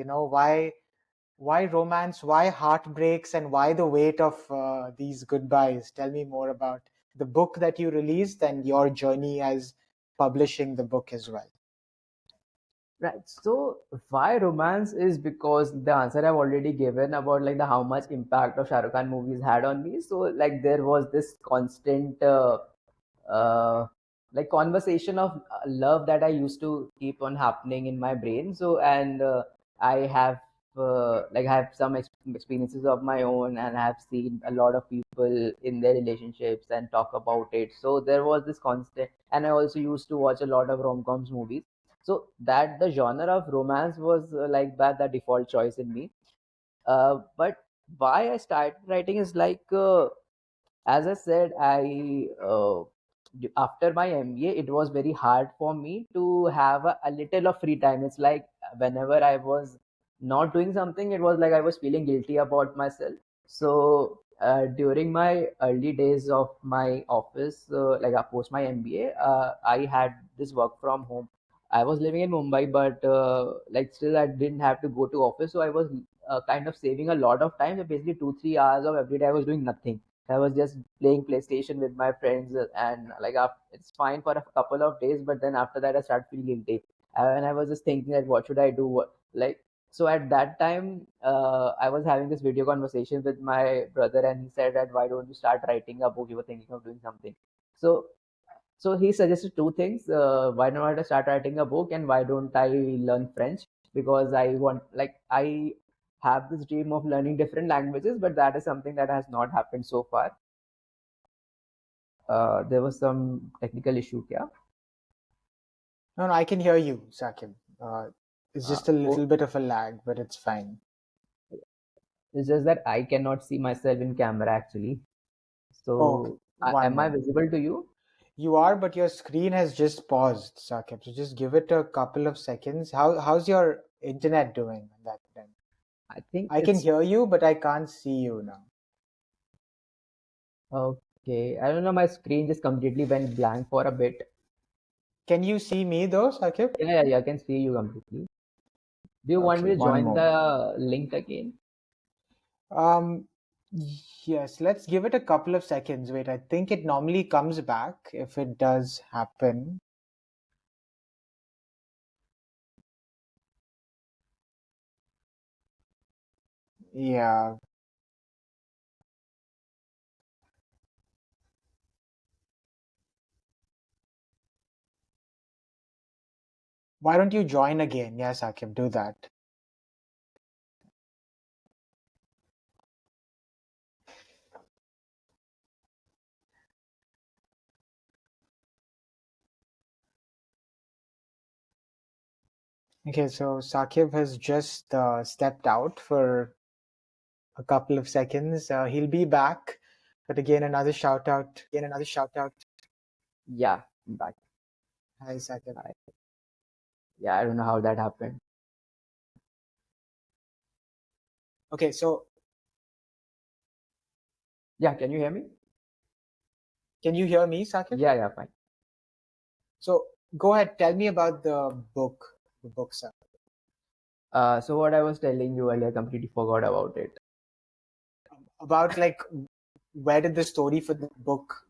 S1: Why romance? Why heartbreaks? And why the weight of these goodbyes? Tell me more about the book that you released and your journey as publishing the book as well.
S2: Right. So why romance is because the answer I've already given about like the how much impact of Shah Rukh Khan movies had on me. So like there was this constant uh, like conversation of love that I used to keep on happening in my brain. So and I have like I have some experiences of my own, and I have seen a lot of people in their relationships and talk about it. So there was this constant, and I also used to watch a lot of rom-coms movies. So that the genre of romance was like that the default choice in me. But why I started writing is like as I said, I after my MBA, it was very hard for me to have a little of free time. It's like whenever I was not doing something, it was like I was feeling guilty about myself. So during my early days of my office, like post my MBA, I had this work from home. I was living in Mumbai, but like still I didn't have to go to office, so I was kind of saving a lot of time. So basically, 2 3 hours of every day I was doing nothing. I was just playing PlayStation with my friends, and like it's fine for a couple of days, but then after that I started feeling guilty, and I was just thinking that what should I do? Like so at that time, I was having this video conversation with my brother, and he said that why don't you start writing a book? You were thinking of doing something, so he suggested two things. Why not I start writing a book, and why don't I learn French? Because I want, like, I have this dream of learning different languages, but that is something that has not happened so far. There was some technical issue, yeah.
S1: No, no, I can hear you, Saqib. It's just a
S2: Oh,
S1: little bit of a lag, but it's fine.
S2: it's just that I cannot see myself in camera actually.
S1: Oh,
S2: So,
S1: one
S2: am I
S1: moment.
S2: visible to you?
S1: You are, but your screen has just paused, Saqib. So just give it a couple of seconds. How's your internet doing on that then?
S2: I think
S1: I can
S2: it's
S1: hear you, but I can't see you now.
S2: okay. I don't know. My screen just completely went blank for a bit.
S1: Can you see me though, Saqib?
S2: Yeah, yeah, yeah, I can see you completely. Do you want
S1: Okay,
S2: me to
S1: one
S2: join
S1: moment.
S2: the link again?
S1: Um, yes, let's give it a couple of seconds. Wait, I think it normally comes back if it does happen. Yeah. Why don't you join again? Yes, Saqib, do that. Okay, so Saqib has just stepped out for a couple of seconds. He'll be back. But again, another shout out.
S2: Yeah, I'm back.
S1: Hi, Saqib.
S2: Yeah, I don't know how that happened.
S1: Okay, so
S2: Yeah, can you hear me?
S1: can you hear me, Saqib?
S2: Yeah, yeah, fine.
S1: So go ahead, tell me about the book, sir.
S2: So what I was telling you earlier, I completely forgot about it.
S1: About like where did the story for the book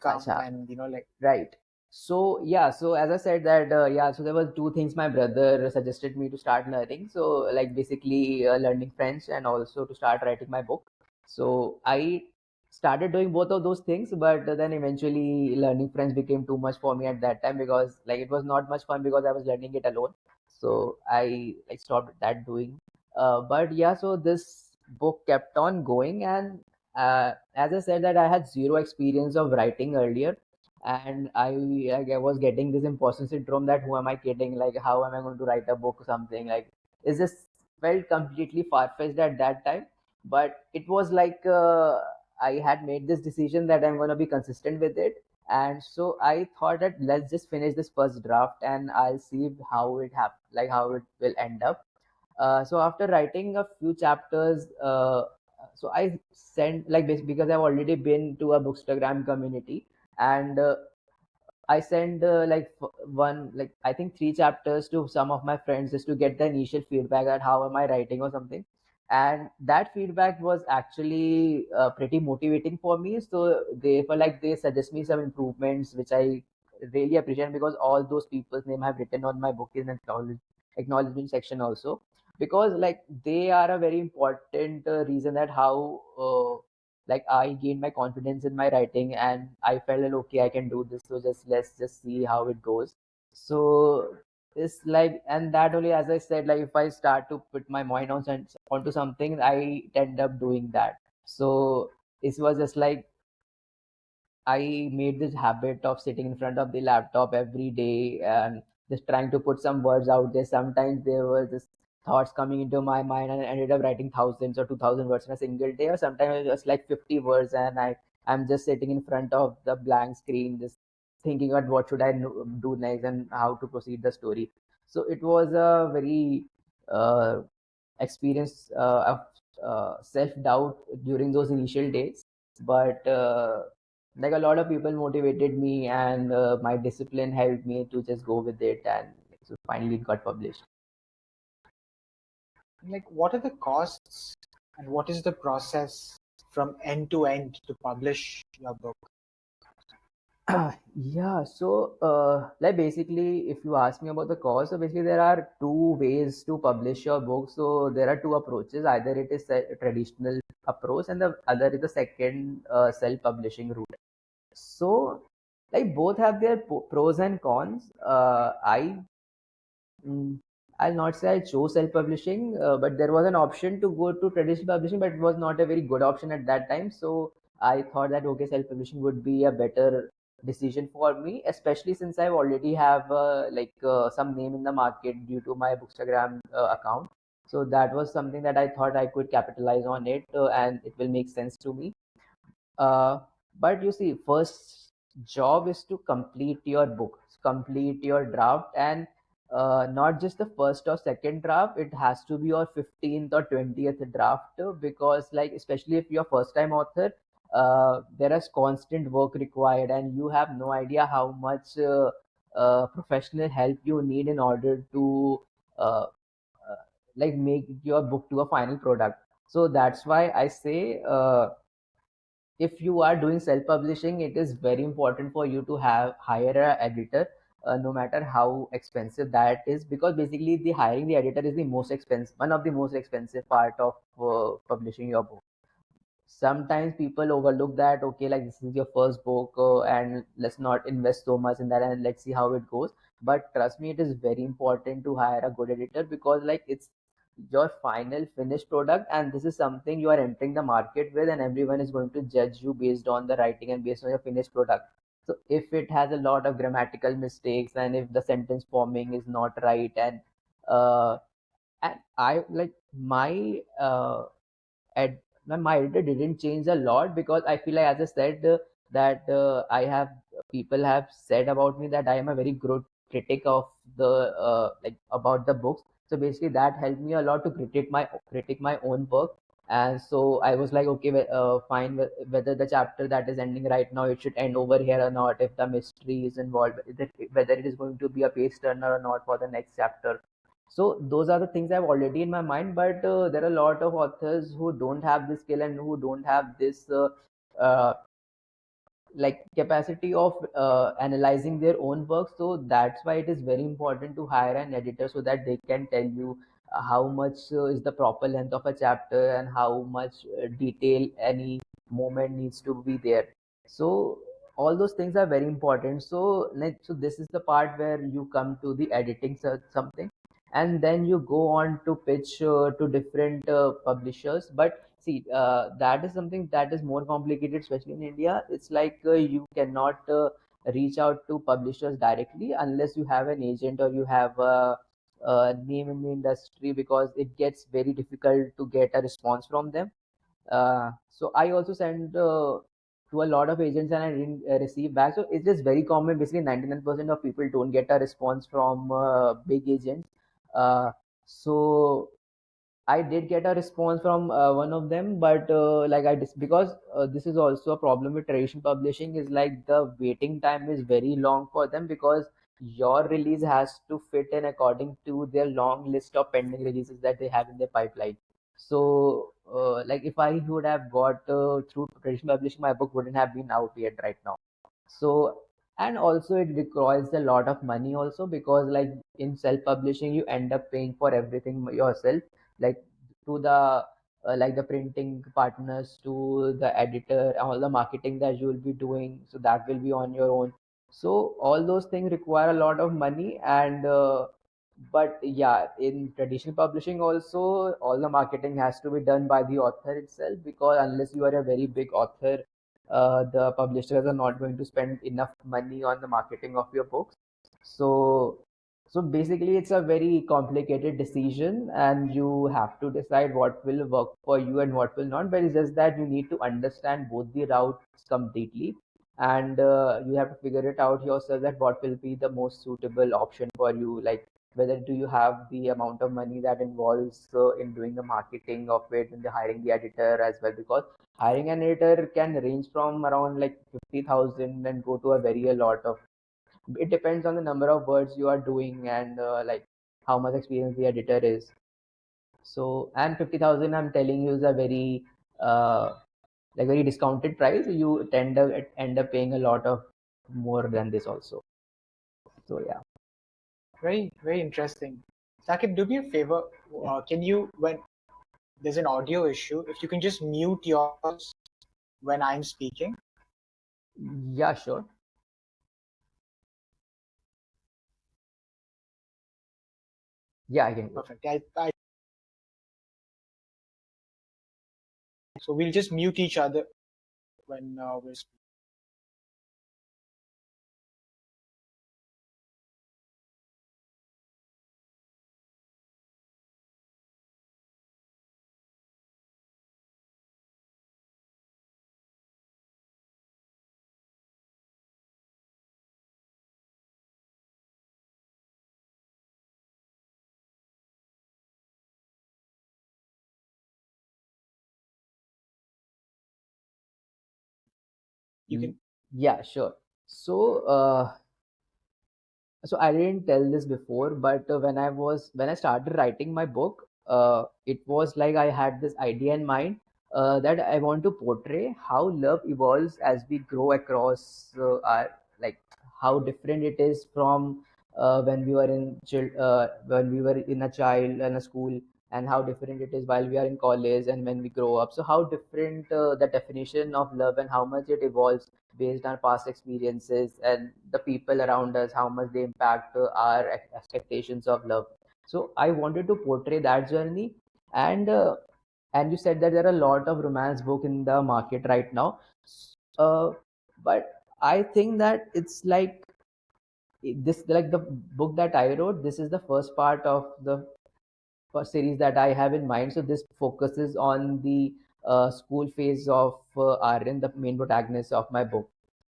S1: come,
S2: Acha.
S1: and like
S2: Right. So yeah, so as I said that yeah, so there were two things my brother suggested me to start learning. So like basically learning French and also to start writing my book. So I started doing both of those things, but then eventually learning French became too much for me at that time because like it was not much fun because I was learning it alone. So I like stopped that doing. But yeah, so this book kept on going, and as I said that I had zero experience of writing earlier, and I was getting this imposter syndrome that who am I kidding? Like how am I going to write a book or something? Like it just felt completely far fetched at that time. But it was like I had made this decision that I'm going to be consistent with it, and so I thought that let's just finish this first draft and I'll see how it like how it will end up. So after writing a few chapters, so I sent like because I've already been to a bookstagram community, and I sent one, like I think 3 chapters to some of my friends just to get the initial feedback at how am I writing or something. And that feedback was actually pretty motivating for me. So they were like they suggest me some improvements, which I really appreciate, because all those people's name I've written on my book in acknowledgement section also, because like they are a very important reason that how like I gained my confidence in my writing, and I felt like okay, I can do this. So just let's just see how it goes. So it's like, and that only, as I said, like if I start to put my mind onto something, I end up doing that. So it was just like I made this habit of sitting in front of the laptop every day and just trying to put some words out there. Sometimes there were just thoughts coming into my mind, and I ended up writing thousands or 2,000 words in a single day, or sometimes it was like 50 words, and I'm just sitting in front of the blank screen, just thinking about what should I do next and how to proceed the story. So it was a very uh, experience of self doubt during those initial days, but like a lot of people motivated me, and my discipline helped me to just go with it, and so finally it got published.
S1: Like, what are the costs and what is the process from end to end to publish your book?
S2: Yeah, so like basically, if you ask me about the cost, so basically there are two ways to publish your book. So there are two approaches. Either it is a traditional approach, and the other is the second self-publishing route. So like both have their pros and cons. Mm, I'll not say I chose self-publishing, but there was an option to go to traditional publishing, but it was not a very good option at that time. So I thought that okay, self-publishing would be a better decision for me, especially since I already have some name in the market due to my Bookstagram account. So that was something that I thought I could capitalize on it, and it will make sense to me. uh, but you see, first job is to complete your book, complete your draft, and not just the first or second draft. It has to be your 15th or 20th draft, because like especially if you're first time author, there is constant work required, and you have no idea how much professional help you need in order to uh, like make your book to a final product. So that's why I say, if you are doing self-publishing, it is very important for you to have hire a editor, no matter how expensive that is, because basically the hiring the editor is the most expensive, one of the most expensive part of publishing your book. Sometimes people overlook that, okay, like this is your first book, and let's not invest so much in that, and let's see how it goes. But trust me, it is very important to hire a good editor, because like it's your final finished product, and this is something you are entering the market with, and everyone is going to judge you based on the writing and based on your finished product. So if it has a lot of grammatical mistakes, and if the sentence forming is not right, uh and I like my ed- my editor didn't change a lot, because I feel like, as I said, that I have people have said about me that I am a very good critic of the like about the books. So basically, that helped me a lot to critic my own work. And so I was like, okay, fine, whether the chapter that is ending right now, it should end over here or not. If the mystery is involved, whether it is going to be a page turner or not for the next chapter. So those are the things I've already in my mind, but there are a lot of authors who don't have this skill, and who don't have this uh, like capacity of analyzing their own work. So that's why it is very important to hire an editor, so that they can tell you how much is the proper length of a chapter, and how much detail any moment needs to be there. So all those things are very important. So so this is the part where you come to the editing something, and then you go on to pitch to different publishers. But see, that is something that is more complicated, especially in India. It's like you cannot reach out to publishers directly unless you have an agent, or you have a name in the industry, because it gets very difficult to get a response from them. So I also sent to a lot of agents, and I didn't receive back. So it's just very common. Basically, 99% of people don't get a response from big agents. So I did get a response from one of them, but because this is also a problem with traditional publishing is like the waiting time is very long for them because your release has to fit in according to their long list of pending releases that they have in their pipeline. So, like if I would have got through traditional publishing, my book wouldn't have been out yet right now. So, and also it requires a lot of money also because like in self-publishing, you end up paying for everything yourself, like to the like the printing partners, to the editor, all the marketing that you will be doing, so that will be on your own. So all those things require a lot of money, and but yeah, in traditional publishing also, all the marketing has to be done by the author itself because unless you are a very big author, the publishers are not going to spend enough money on the marketing of your books. So, so basically, it's a very complicated decision, and you have to decide what will work for you and what will not. But it's just that you need to understand both the routes completely, and you have to figure it out yourself that what will be the most suitable option for you. Like whether do you have the amount of money that involves in doing the marketing of it and the hiring the editor as well, because hiring an editor can range from around like 50,000 and go to a very a lot of. It depends on the number of words you are doing and like how much experience the editor is. So and 50,000, I'm telling you, is a very like very discounted price. You end up paying a lot of more than this also. So yeah.
S1: Very, very interesting. Saqib, do me a favor.
S2: Yeah.
S1: Can you, when there's an audio issue, if you can just mute yours when I'm speaking?
S2: Yeah, sure. Yeah, I can do it.
S1: Perfect. So we'll just mute each other when we're speaking. You
S2: Mm,
S1: can.
S2: yeah, sure. So so I didn't tell this before, but when I started writing my book, it was like I had this idea in mind that I want to portray how love evolves as we grow across our, like how different it is from when we were in a child in a school, and how different it is while we are in college and when we grow up. So how different the definition of love and how much it evolves based on past experiences and the people around us, how much they impact our expectations of love. So I wanted to portray that journey, and and you said that there are a lot of romance book in the market right now, uh, but I think that it's like this, like the book that I wrote, this is the first part of the first series that I have in mind. So this focuses on the school phase of Aryan, the main protagonist of my book.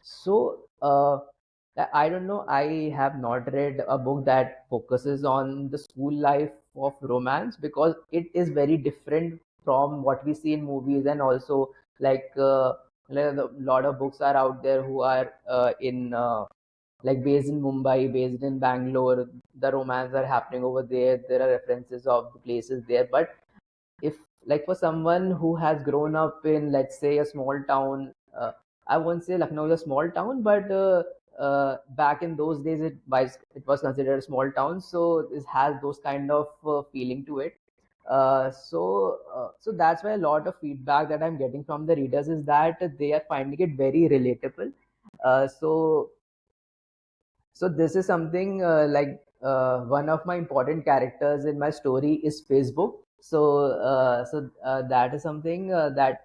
S2: So I don't know. I have not read a book that focuses on the school life of romance because it is very different from what we see in movies, and also like a lot of books are out there who are in like based in Mumbai, based in Bangalore. The romance are happening over there. There are references of the places there, but if like for someone who has grown up in, let's say, a small town, I won't say Lucknow is a small town, but back in those days it was considered a small town, so it has those kind of feeling to it. So that's why a lot of feedback that I'm getting from the readers is that they are finding it very relatable. So this is something one of my important characters in my story is Facebook. So that is something that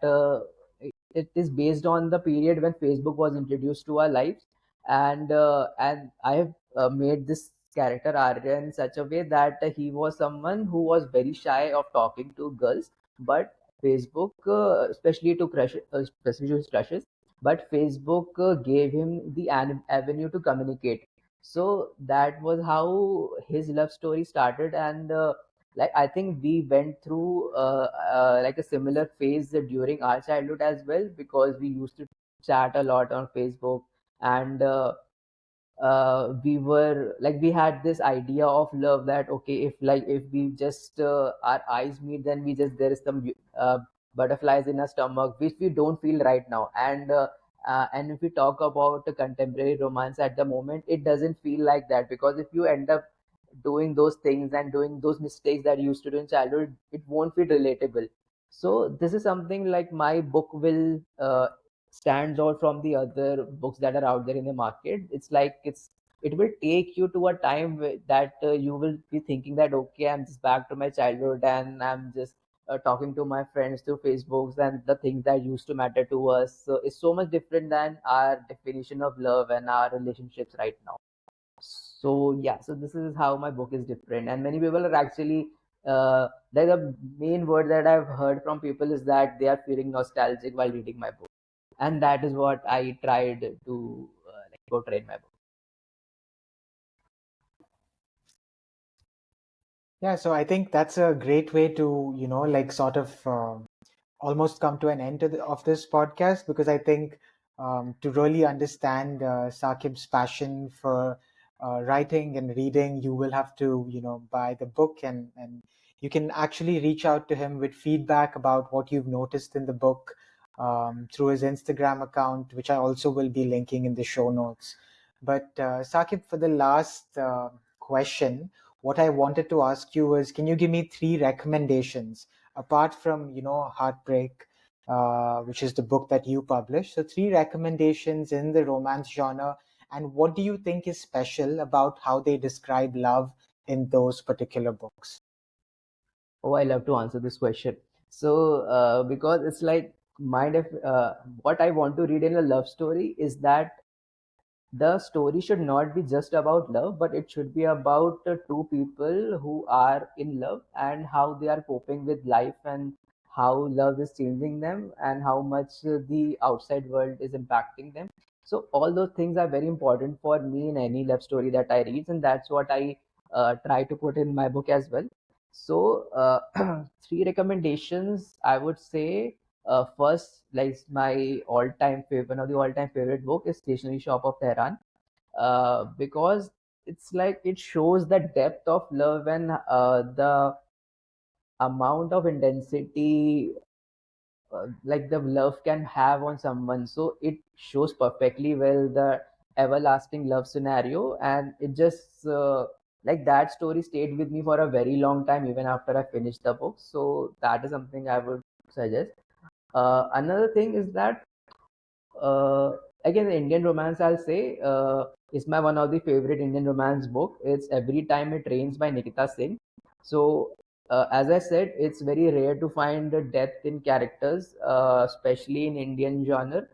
S2: it is based on the period when Facebook was introduced to our lives, and I have made this character Arya in such a way that he was someone who was very shy of talking to girls, but Facebook, especially to especially to his crushes, but Facebook gave him the avenue to communicate. So that was how his love story started, and like I think we went through like a similar phase during our childhood as well, because we used to chat a lot on Facebook. And we were like, we had this idea of love that okay, if we just our eyes meet, then we just, there is some butterflies in our stomach which we don't feel right now. And if we talk about the contemporary romance at the moment, it doesn't feel like that, because if you end up doing those things and doing those mistakes that you used to do in childhood, it won't feel relatable. So this is something like my book will stands out from the other books that are out there in the market. It's like it will take you to a time that you will be thinking that okay, I'm just back to my childhood and I'm just talking to my friends through Facebooks, and the things that used to matter to us. So it's so much different than our definition of love and our relationships right now. So yeah, so this is how my book is different. And many people are actually like, the main word that I've heard from people is that they are feeling nostalgic while reading my book, and that is what I tried to like portray in my book.
S1: Yeah, so I think that's a great way to, like sort of almost come to an end of this podcast, because I think to really understand Saqib's passion for writing and reading, you will have to, buy the book, and you can actually reach out to him with feedback about what you've noticed in the book through his Instagram account, which I also will be linking in the show notes. But Saqib, for the last question, what I wanted to ask you was, can you give me three recommendations apart from, Heartbreak, which is the book that you published? So three recommendations in the romance genre, and what do you think is special about how they describe love in those particular books?
S2: Oh, I love to answer this question. So because it's like what I want to read in a love story is that the story should not be just about love, but it should be about two people who are in love and how they are coping with life, and how love is changing them, and how much the outside world is impacting them. So all those things are very important for me in any love story that I read, and that's what I try to put in my book as well. So three recommendations I would say. First, like my all-time favorite, one of the all-time favorite book is Stationery Shop of Tehran, because it's like it shows the depth of love and the amount of intensity like the love can have on someone. So it shows perfectly well the everlasting love scenario, and it just like that story stayed with me for a very long time even after I finished the book. So that is something I would suggest. Another thing is that uh, again, the Indian romance, I'll say, is my one of the favorite Indian romance book. It's Every Time It Rains by Nikita Singh. So, as I said, it's very rare to find the depth in characters, especially in Indian genre.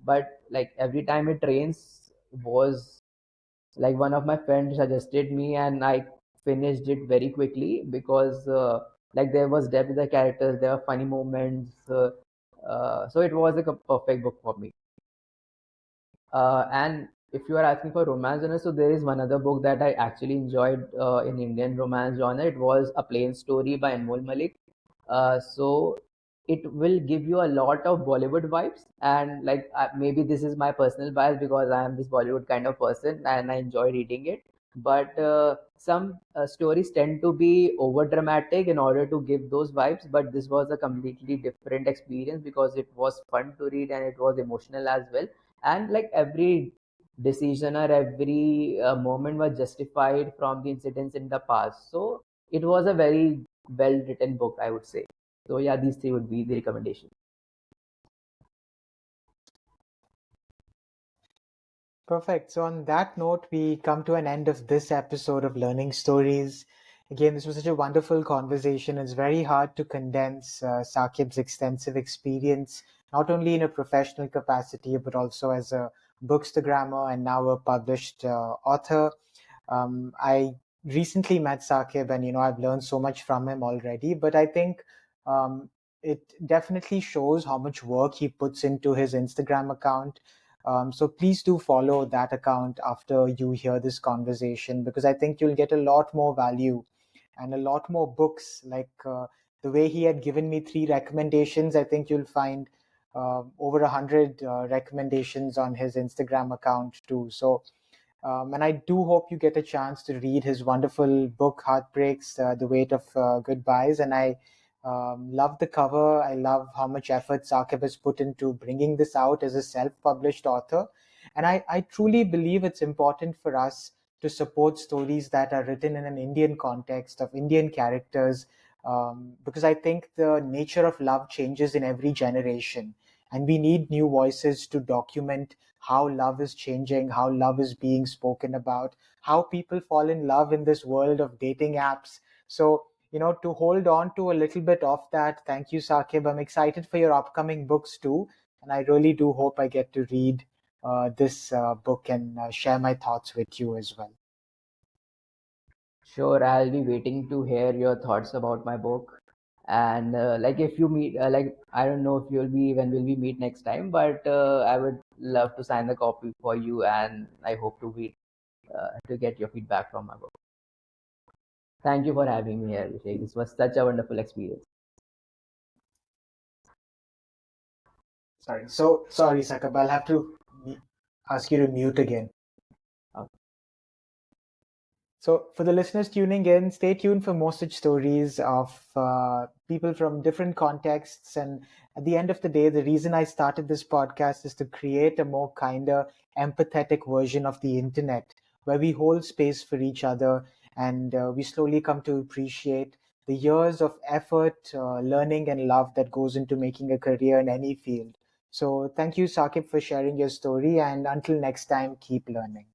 S2: But like Every Time It Rains was like one of my friends suggested me, and I finished it very quickly because like there was depth in the characters, there were funny moments. So it was like a perfect book for me. And if you are asking for romance genre, so there is one other book that I actually enjoyed in Indian romance genre. It was A Plain Story by Anmol Malik. So it will give you a lot of Bollywood vibes, and like maybe this is my personal bias because I am this Bollywood kind of person and I enjoy reading it. But some stories tend to be over dramatic in order to give those vibes. But this was a completely different experience because it was fun to read and it was emotional as well. And like every decision or every moment was justified from the incidents in the past. So it was a very well written book, I would say. So yeah, these three would be the recommendation.
S1: Perfect. So, on that note, we come to an end of this episode of Learning Stories. Again, this was such a wonderful conversation. It's very hard to condense Saqib's extensive experience, not only in a professional capacity, but also as a bookstagrammer and now a published author. I recently met Saqib, and I've learned so much from him already. But I think um, it definitely shows how much work he puts into his Instagram account. So please do follow that account after you hear this conversation, because I think you'll get a lot more value and a lot more books. Like the way he had given me 3 recommendations, I think you'll find over 100 recommendations on his Instagram account too. So, and I do hope you get a chance to read his wonderful book, Heartbreaks, The Weight of Goodbyes. And I love the cover. I love how much effort Saqib has put into bringing this out as a self-published author. And I truly believe it's important for us to support stories that are written in an Indian context of Indian characters, because I think the nature of love changes in every generation. And we need new voices to document how love is changing, how love is being spoken about, how people fall in love in this world of dating apps. So, to hold on to a little bit of that, thank you, Saqib. I'm excited for your upcoming books too. And I really do hope I get to read this book and share my thoughts with you as well.
S2: Sure, I'll be waiting to hear your thoughts about my book. And like if you meet, like I don't know if you'll be when will we meet next time, but I would love to sign the copy for you, and I hope to meet to get your feedback from my book. Thank you for having me here, Abhishek. This was such a wonderful experience.
S1: Sorry, Saqib. I'll have to ask you to mute again.
S2: Uh,
S1: So, for the listeners tuning in, stay tuned for more such stories of people from different contexts. And at the end of the day, the reason I started this podcast is to create a more kinder, empathetic version of the internet where we hold space for each other and we slowly come to appreciate the years of effort, learning, and love that goes into making a career in any field. So, thank you, Saqib, for sharing your story. And until next time, keep learning.